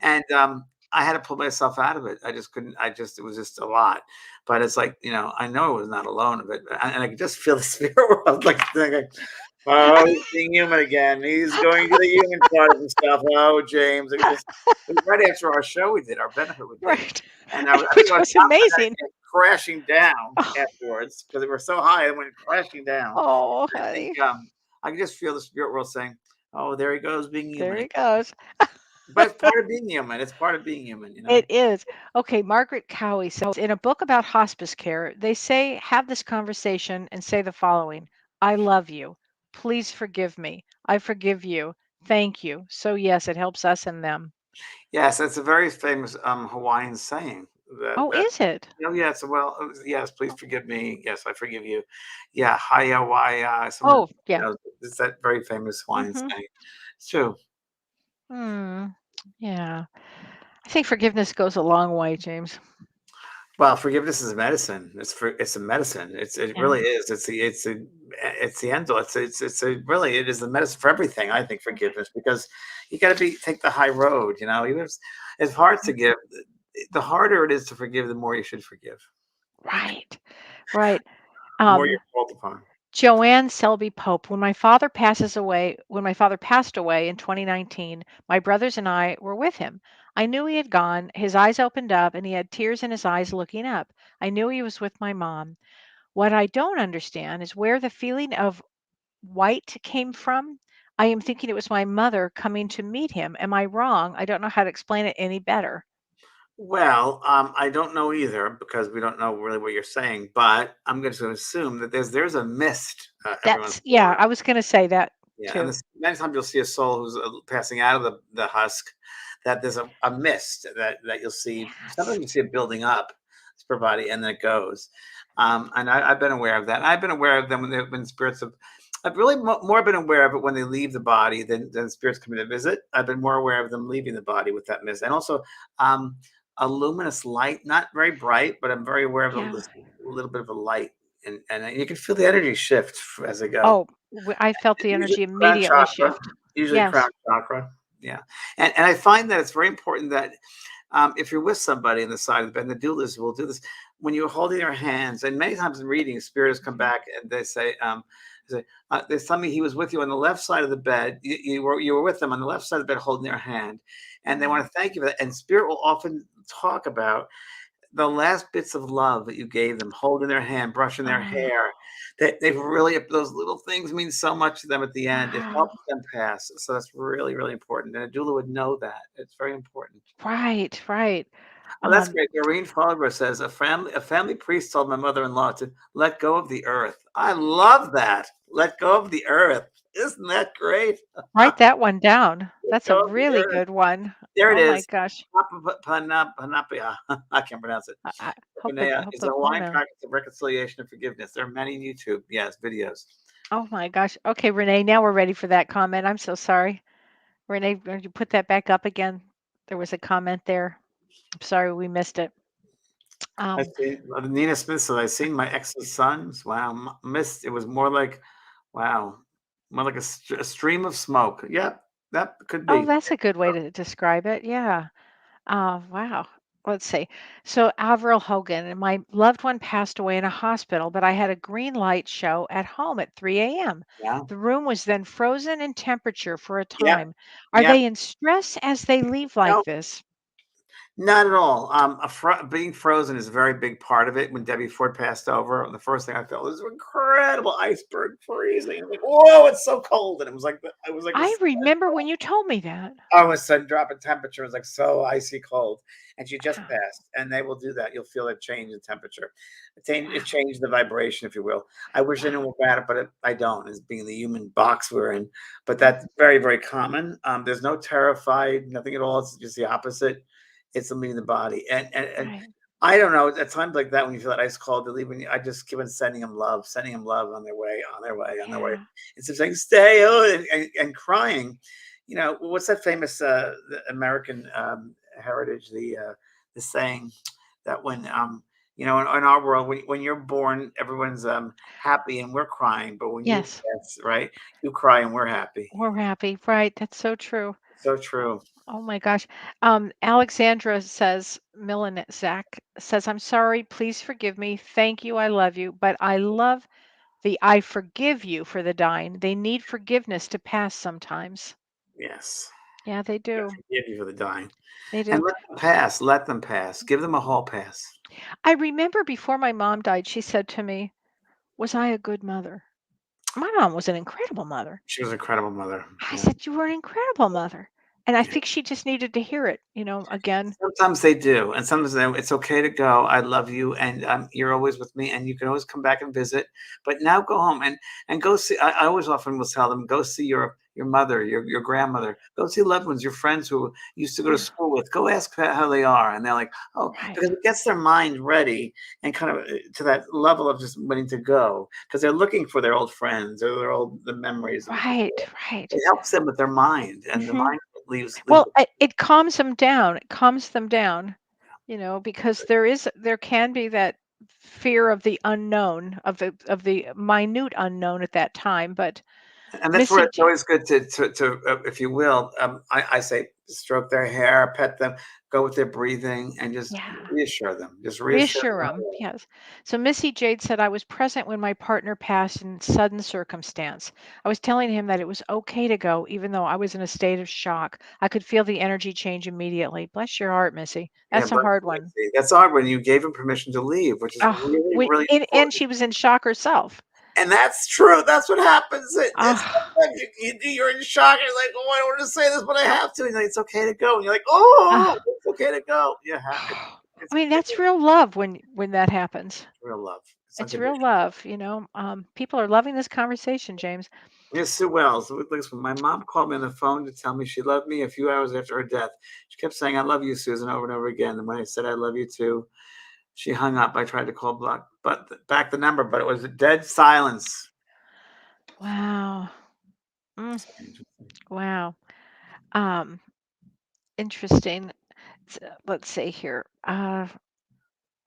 And I had to pull myself out of it. I just couldn't. It was just a lot. But it's like, I know I was not alone of it. And I could just feel the spirit world like thinking, oh, he's being human again. He's going to the human part of himself. Oh, James. It was right after our show we did, our benefit we did. Right. And I think Which I was was top and I amazing. came crashing down Oh, afterwards because we were so high and went crashing down. oh, I think honey. I can just feel the spirit world saying, "Oh, there he goes, being There human he again." goes. But it's part of being human. It's part of being human. It is. Okay, Margaret Cowie says in a book about hospice care, they say have this conversation and say the following: I love you. Please forgive me. I forgive you. Thank you. So yes, it helps us and them. Yes, that's a very famous Hawaiian saying. Oh, That is it? Oh yes, well yes, please forgive me. Yes, I forgive you. Yeah, haya waya. Someone Oh, yeah. it's that very famous Hawaiian Mhm. saying. It's true. Hmm. Yeah. I think forgiveness goes a long way, James. Well, forgiveness is a medicine. It's a medicine. It Yeah. really is. It's the end all. Really it is the medicine for everything. I think forgiveness because you got to take the high road. Even if it's hard to give. The harder it is to forgive, the more you should forgive. Right. Right. The more you're Um called upon. Joanne Selby Pope. When my father passed away in 2019, my brothers and I were with him. I knew he had gone. His eyes opened up and he had tears in his eyes looking up. I knew he was with my mom. What I don't understand is where the feeling of white came from. I am thinking it was my mother coming to meet him. Am I wrong? I don't know how to explain it any better. Well, I don't know either because we don't know really what you're saying, but I'm going to assume that there's a mist every once That's, in a yeah, while. I was going to say that Yeah, and too. many times you'll see a soul who's passing out of the husk. That there's a mist that you'll see. Yes. Sometimes you see it building up per body, and then it goes. And I've been aware of that. And I've been aware of them when spirits have. I've really more been aware of it when they leave the body than spirits coming to visit. I've been more aware of them leaving the body with that mist, and also um, a luminous light, not very bright, but I'm very aware of Yeah. this little bit of a light, and you can feel the energy shift as I go. Oh, I felt the Usually energy crown immediately chakra, shift. usually crown Yes. chakra. Yeah, and I find that it's very important that if you're with somebody in the side of the bed, and the doulas will do this when you're holding their hands, and many times in readings, spirits come Mhm. back and they tell me he was with you on the left side of the bed. You were with them on the left side of the bed, holding their hand, and they Mhm. want to thank you for that. And spirit will often talk about the last bits of love that you gave them, holding their hand, brushing their Oh, hair. They've really those little things mean so much to them at the end. It wow. helps them pass. So that's really, really important. And a doula would know that. It's very important. Right, right. Oh, that's Um, great. Doreen Fogler says a family priest told my mother-in-law to let go of the earth. I love that. Let go of the earth. Isn't that great? Write that one down. Let That's a go of the really earth. good one. There it Oh my is. gosh. Panapia. I can't pronounce it. I Panea hope is a the Hawaiian pronoun. practice of reconciliation and forgiveness. There are many YouTube, yes, videos. Oh my gosh. Okay, Renee, now we're ready for that comment. I'm so sorry. Renee, would you put that back up again? There was a comment there. I'm sorry we missed it. I Um, see Nina Smith said, I seen my ex's sons. Wow, missed. It was more like, wow, more like a stream of smoke. Yep, that could oh, be. that's a good way to describe it. Yeah. Wow. Let's see. So Avril Hogan and my loved one passed away in a hospital, but I had a green light show at home at 3 a.m. Yeah, The room was then frozen in temperature for a yep, time. Are yep. they in stress as they leave like No, this? not at all. Being frozen is a very big part of it. When Debbie Ford passed over, the first thing I felt was an incredible iceberg freezing. I'm like, whoa, it's so cold, and it was like a I remember when you told me that. all of a sudden drop in temperature. It was like so icy cold, and she just Wow. passed. And they will do that. You'll feel a change in temperature. It Wow. changed the vibration, if you will. I wish I knew Wow. more about it, but I don't, as being the human box we're in. But that's Mhm. very, very common. There's no terrified, nothing at all. It's just the opposite. It's something in the body, and Right. I don't know. At times like that, when you feel that ice cold, to leave, I just keep on sending them love on their way, on their way, on their way. Yeah. Instead of saying "stay," oh, and crying. What's that famous the American heritage? The saying that when in our world, when you're born, everyone's happy and we're crying, but when you Yes. pass, right, you cry and we're happy. We're happy. Right. That's so true. So Oh, true. oh my gosh. Alexandra says, Zach says, I'm sorry. Please forgive me. Thank you. I love you. But I love the I forgive you for the dying. They need forgiveness to pass sometimes. Yes. Yeah, they I do. forgive you for the dying. They And do. let them pass. Let them pass. Give them a hall pass. I remember before my mom died, she said to me, was I a good mother? My mom was an incredible mother. She was an incredible mother. I Yeah. said, you were an incredible mother. And I Yeah. think she just needed to hear it, again. Sometimes they do, and sometimes it's okay to go. I love you, and you're always with me, and you can always come back and visit. But now go home and go see. I always often will tell them, go see your mother, your grandmother. Go see loved ones, your friends who you used to go to Yeah, school with. Go ask how they are, and they're like, oh, right. because it gets their mind ready and kind of to that level of just wanting to go because they're looking for their old friends or the memories of Right, before. right. It helps them with their mind, and the Hmm. mind leaves. Well, it calms them down. It calms them down, because there can be that fear of the unknown, of the minute unknown at that time. But And that's where Missy, it's always good to if you will, I say stroke their hair, pet them, go with their breathing, and just yeah. reassure them. Just reassure Reassure them. them, yes. So Missy Jade said, I was present when my partner passed in sudden circumstance. I was telling him that it was okay to go, even though I was in a state of shock. I could feel the energy change immediately. Bless your heart, Missy. Yeah, That's a bless hard you, one. Missy. That's odd when you gave him permission to leave, which is Oh, really, really and important. she was in shock herself. And that's true. That's what happens. It's Oh, sometimes you're in shock. You're like, oh, I don't want to say this, but I have to. And like, it's okay to go. And you're like, oh, oh. it's okay to go. Yeah, I mean, that's real love when that happens. real love. It's It's real unconditional. love. People are loving this conversation, James. Miss Sue Wells, listen, my mom called me on the phone to tell me she loved me a few hours after her death. She kept saying, I love you, Susan, over and over again. And when I said, I love you too, she hung up. I tried to call back the number, but it was a dead silence. Wow. Mm, wow. Um, Interesting. let's see here.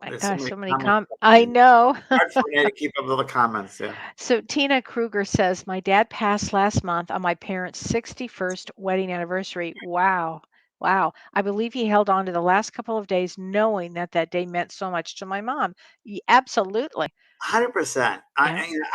My There's so gosh, many so many comments I coming in. know. Hard for me to keep up with all the comments, yeah. So Tina Kruger says, my dad passed last month on my parents' 61st wedding anniversary. Wow. Wow. I believe he held on to the last couple of days knowing that that day meant so much to my mom. Absolutely. 100%. Yeah,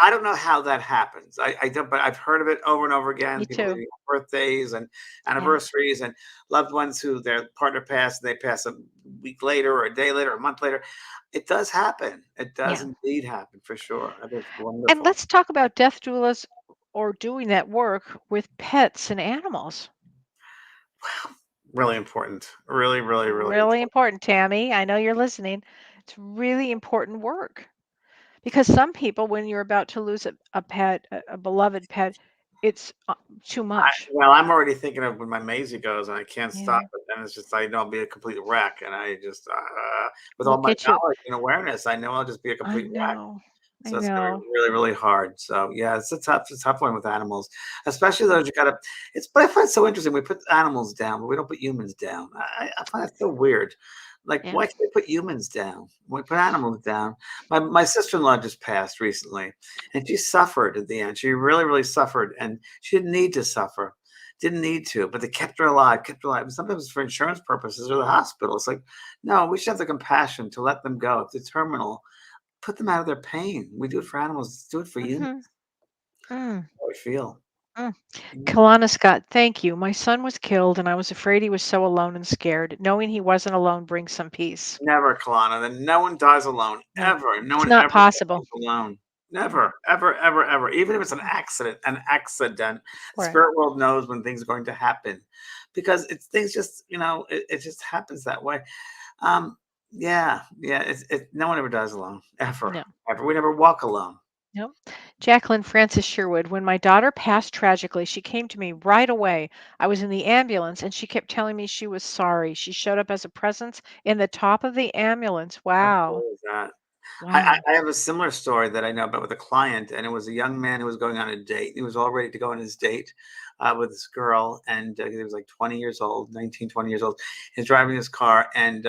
I don't know how that happens. I don't, but I've heard of it over and over me again. People too. getting birthdays and Yeah, anniversaries and loved ones who their partner passed, and they pass a week later or a day later or a month later. It does happen. It does yeah. indeed happen for sure. That is And wonderful. let's talk about death doulas or doing that work with pets and animals. Really important. Really, really, really Really important. important, Tammy. I know you're listening. It's really important work. Because some people, when you're about to lose a pet, a beloved pet, it's too much. Well, I'm already thinking of when my Maisie goes, and I can't stop Yeah, it. And it's just I know I'll be a complete wreck, and I just with we'll all my get you. knowledge and awareness, I know I'll just be a I complete wreck. know. I So it's gonna know. be really, really hard. So yeah, it's a tough one with animals, especially those you gotta. It's but I find it so interesting. We put animals down, but we don't put humans down. I find that so weird. Like, Yeah. why can't we put humans down? We put animals down. My sister-in-law just passed recently, and she suffered at the end. She really, really suffered, and she didn't need to suffer. Didn't need to, but they kept her alive, kept her alive. And sometimes for insurance purposes or the hospital. It's like, no, we should have the compassion to let them go. If they're terminal, put them out of their pain. We do it for animals. Let's do it for humans. Hmm. Mm, How I feel. mm. Mm. Kalana Scott, thank you. My son was killed, and I was afraid he was so alone and scared. Knowing he wasn't alone brings some peace. Never, Kalana. Then no one dies alone No, ever. No it's one not ever possible. dies alone. Mm, Never, ever, ever, ever. Even if it's an mm. accident, an accident. The Right. spirit world knows when things are going to happen, because it's things just it just happens that way. Um, yeah, yeah. No one ever dies alone ever, No. ever. We never walk alone. No. Jacqueline Francis Sherwood, when my daughter passed tragically, she came to me right away. I was in the ambulance and she kept telling me she was sorry. She showed up as a presence in the top of the ambulance. How Wow. cool is that? Wow. I have a similar story that I know about with a client, and it was a young man who was going on a date. He was all ready to go on his date with this girl, and he was like 20 years old, 19, 20 years old. He's driving his car, and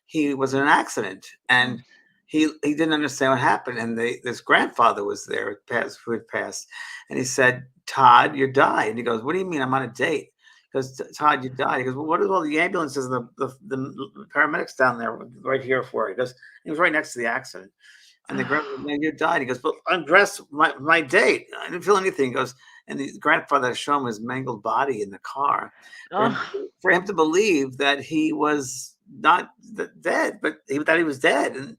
he was in an accident, Mm. and he didn't understand what happened. And this grandfather was there, who had passed, and he said, "Todd, you died." And he goes, "What do you mean? I'm on a date." He goes, "Todd, you died." He goes, "Well, what are all the ambulances and the paramedics down there right here for?" He goes, he was right next to the accident. And the grandfather, Oh. "Man, you died." He goes, "But undress my date. I didn't feel anything." He goes, and the grandfather showed him his mangled body in the car Oh. for him to believe that he was not dead, but that he was dead. And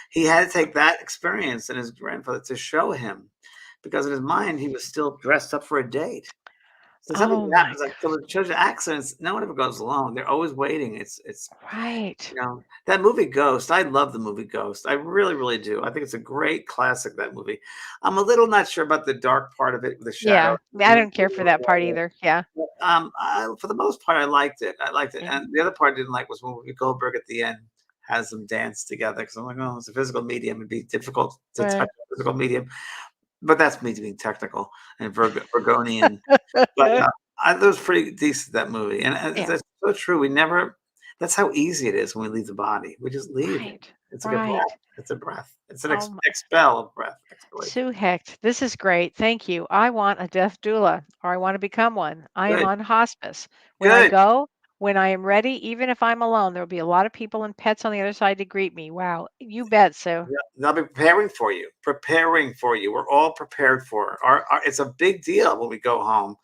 he had to take that experience and his grandfather to show him, because in his mind, he was still dressed up for a date. So something Oh my happens, like, so it shows you accidents, no one ever goes alone. They're always waiting. It's God. Right. that movie Ghost, I love the movie Ghost. I really, really do. I think it's a great classic, that movie. I'm a little not sure about the dark part of it, the shadow. Yeah. I don't care for that part either. Yeah. For the most part, I liked it. I liked it. Yeah. And the other part I didn't like was when Whoopi Goldberg at the end has them dance together, because I'm like, oh, it's a physical medium. It'd be difficult to touch Right. a physical medium. But that's me being technical and Virgonian. But, that was pretty decent, that movie, and, Yeah. that's so true. We never that's how easy it is when we leave the body. We just leave it. Right. It's like a breath. Right. It's a breath. It's an Oh, expel of breath, exhalation. Sue Hecht, this is great. Thank you. I want a death doula, or I want to become one. I am Good, on hospice. When I good. go, when I am ready, even if I'm alone, there will be a lot of people and pets on the other side to greet me. Wow. You bet, Sue. Yeah, they'll be preparing for you, preparing for you. We're all prepared for it. It's a big deal when we go home.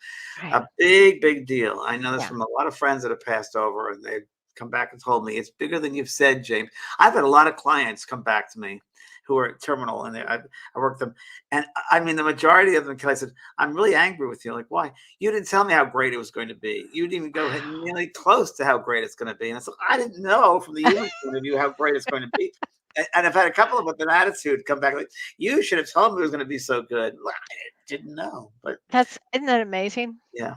Right. A big, big deal. I know this Yeah. from a lot of friends that have passed over, and they've come back and told me it's bigger than you've said, James. I've had a lot of clients come back to me who are terminal, and I work them, and I mean the majority of them. I said, "I'm really angry with you. Like, why? You didn't tell me how great it was going to be. You didn't even go ahead nearly close to how great it's going to be." And I said, "I didn't know from the human point of view how great it's going to be." And I've had a couple of with an attitude come back like, "You should have told me it was going to be so good." Well, I didn't know, but Isn't that amazing? yeah.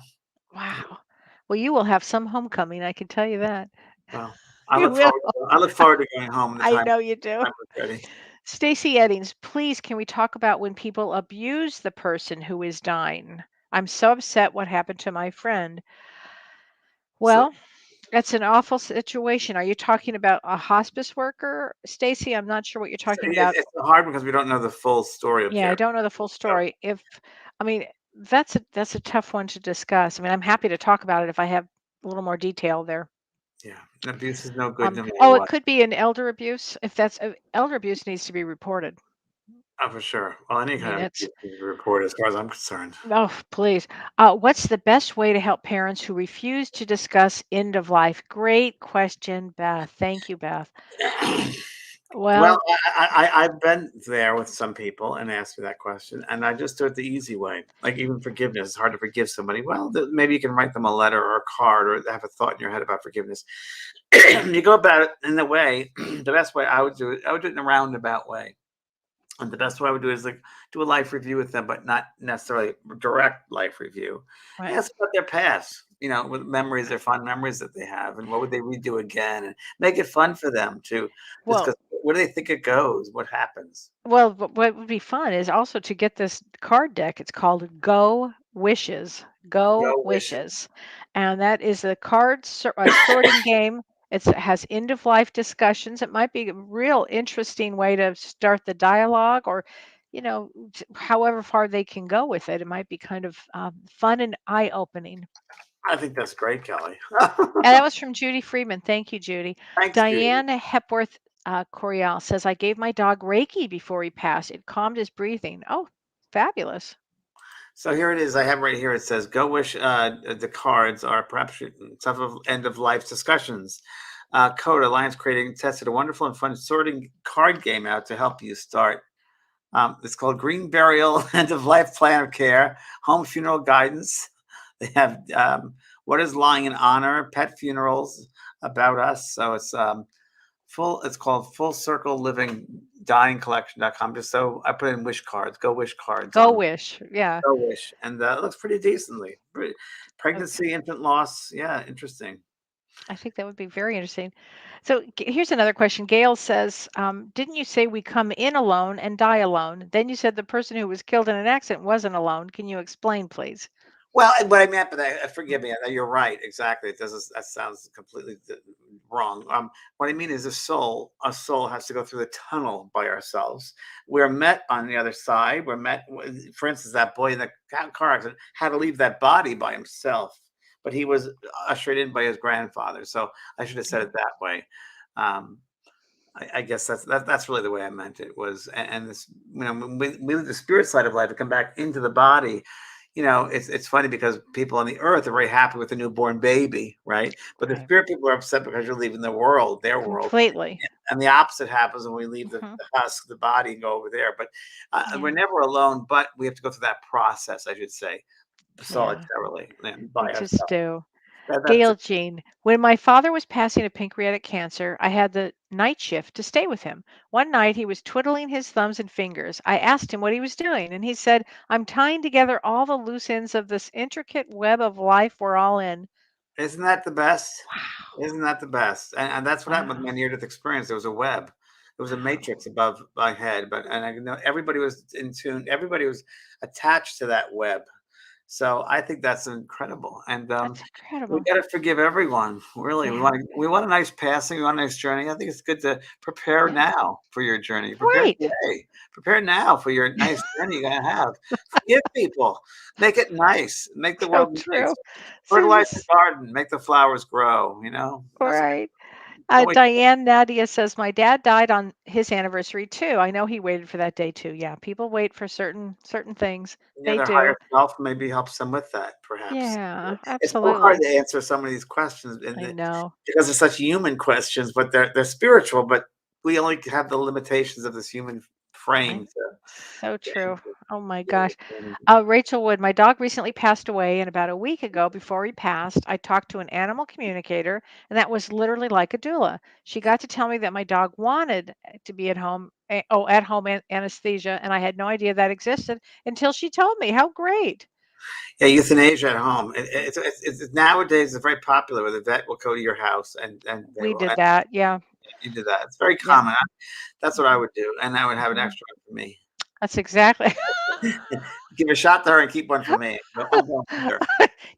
Wow. Well, you will have some homecoming, I can tell you that. Well, You will. I look forward to going home when the I know you do. time is ready. Stacy Eddings, please can we talk about when people abuse the person who is dying? I'm so upset what happened to my friend. So Well, That's an awful situation. Are you talking about a hospice worker, Stacy? I'm not sure what you're So talking about. it's hard because we don't know the full story of Yeah, I care. don't know the full So, story. I mean, that's a tough one to discuss. I mean, I'm happy to talk about it if I have a little more detail there. yeah, and abuse is no good no matter Oh, it what. could be an elder abuse. If that's elder abuse needs to be reported. Oh, for sure. Well, any I mean, kind of it's abuse is reported as far as I'm concerned. oh, please. What's the best way to help parents who refuse to discuss end of life? Great question, Beth. Thank you, Beth. Well, Well, I've been there with some people and asked me that question, and I just do it the easy way. Like even forgiveness, it's hard to forgive somebody. Well, maybe you can write them a letter or a card, or have a thought in your head about forgiveness. You go about it in the way, the best way I would do it. I would do it in a roundabout way. And the best way I would do is like do a life review with them, but not necessarily direct life review. right. Ask about their past, with memories, their fun memories that they have, and what would they redo again, and make it fun for them to Well, discuss. Where do they think it goes? What happens? what would be fun is also to get this card deck. It's called Go Wishes. Go Go wishes. Wishes. And that is a sorting game. It has end of life discussions. It might be a real interesting way to start the dialogue or, however far they can go with it. It might be kind of fun and eye opening. I think that's great, Kelly. And that was from Judy Friedman. Thank you, Judy. Thanks, Judy. Diane Hepworth Coriel says, I gave my dog Reiki before he passed. It calmed his breathing. Oh, fabulous. So here it is. I have right here. It says, "Go wish." The cards are perhaps some of end of life discussions. Code Alliance creating tested a wonderful and fun sorting card game out to help you start. It's called Green Burial End of Life Plan of Care, Home Funeral Guidance. They have what is lying in honor, pet funerals, about us. So it's called Full Circle Living Dying Collection.com. Just so I put in wish cards, go wish cards Go on Wish. Yeah. Go wish, and it looks pretty decently. Okay. Pregnancy, infant loss, yeah, interesting. I think that would be very interesting. So here's another question. Gail says, didn't you say we come in alone and die alone? Then you said the person who was killed in an accident wasn't alone. Can you explain, please? Well, what I meant, but forgive me, you're right. Exactly. It doesn't. That sounds completely wrong. What I mean is, a soul has to go through the tunnel by ourselves. We're met on the other side. We're met. For instance, that boy in the car accident had to leave that body by himself, but he was ushered in by his grandfather. So I should have said Yeah. it that way. Um, I guess that's really the way I meant it was, and this, when we leave the spirit side of life and come back into the body. It's funny because people on the earth are very happy with the newborn baby, right? But the Right. spirit people are upset because you're leaving their world, Completely. and the opposite happens when we leave Hmm. the husk, the body, and go over there. But we're Yeah. never alone. But we have to go through that process, I should say, Yeah. solitarily and We by just ourselves. do. That's Gail Jean, when my father was passing of pancreatic cancer, I had the night shift to stay with him. One night he was twiddling his thumbs and fingers. I asked him what he was doing, and he said, I'm tying together all the loose ends of this intricate web of life we're all in. Isn't that the best? Wow. Isn't that the best? And that's what happened with Wow. my near-death experience. There was a web. There was a Wow. matrix above my head, and I know everybody was in tune. Everybody was attached to that web. So I think that's incredible. And That's we incredible. got to forgive everyone. Really, we Yeah. want we want a nice passing. We want a nice journey. I think it's good to prepare Yeah. now for your journey. Prepare Right. today. Prepare now for your nice journey you're gonna have. Forgive people. Make it nice. Make the So world nice. true. So Fertilize the this, garden. Make the flowers grow. That's right. don't wait. Diane Nadia says, my dad died on his anniversary too. I know he waited for that day too. Yeah, people wait for certain things. They Their higher do. self maybe helps them with that, perhaps. Yeah, It's so hard absolutely. to answer some of these questions I know. because they're such human questions, but they're spiritual, but we only have the limitations of this human I frame so to true. answer Oh my the gosh. understanding. Rachel Wood, my dog recently passed away, and about a week ago, before he passed, I talked to an animal communicator, and that was literally like a doula. She got to tell me that my dog wanted to be at home, at home anesthesia, and I had no idea that existed until she told me. How great! Yeah, euthanasia at home. Nowadays it's very popular where the vet will go to your house and they We will did that. Yeah. you do that. It's very Yeah. common. That's what I Hmm. would do, and I would have an Hmm. extra one for me. That's exactly. Give a shot to her and keep one for me. I'm going with her.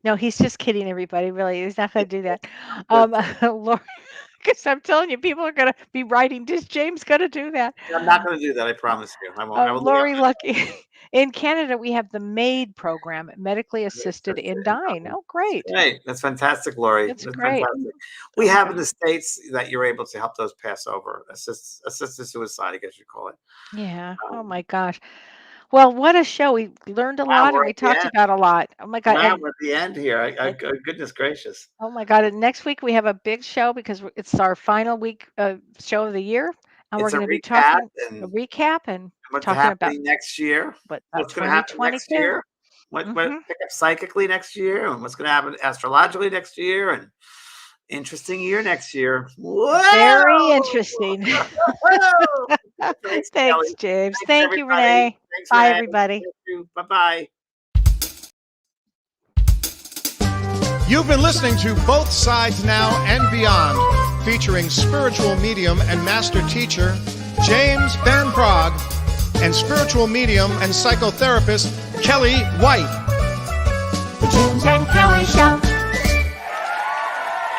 No, he's just kidding everybody, really. He's not gonna do that. But Lori, because I'm telling you, people are gonna be writing, "Is James gonna do that?" I'm not going to do that. I promise you. I won't. I will. Lori Lucky. In Canada, we have the MAID program, medically assisted in dying. Oh, great. Great. That's fantastic, Lori. That's That's great. fantastic. We Oh my have in God. the States that you're able to help those pass over, assisted suicide, I guess you call it. Yeah. Oh Um, my gosh. Well, what a show. We learned a wow, lot and we're we at the talked end. about a lot. Oh my God. Wow, we're at the end here. And Goodness gracious. oh my God. And next week we have a big show because it's our final week show of the year. And we're It's a going to be recap talking a and recap and what's talking about happening next year. what about What's going to happen next 2022. year? What Hmm. pick up psychically next year, and what's going to happen astrologically next year, and interesting year next year. Whoa! Very interesting. Thanks, Thanks, Kelly. James. Thanks, Thank you, everybody. Renee. Thanks, Bye, Renee. everybody. Thank you. Bye-bye. You've been listening to Both Sides Now and Beyond, featuring spiritual medium and master teacher James Van Praagh and spiritual medium and psychotherapist Kelly White. The James and Kelly Show.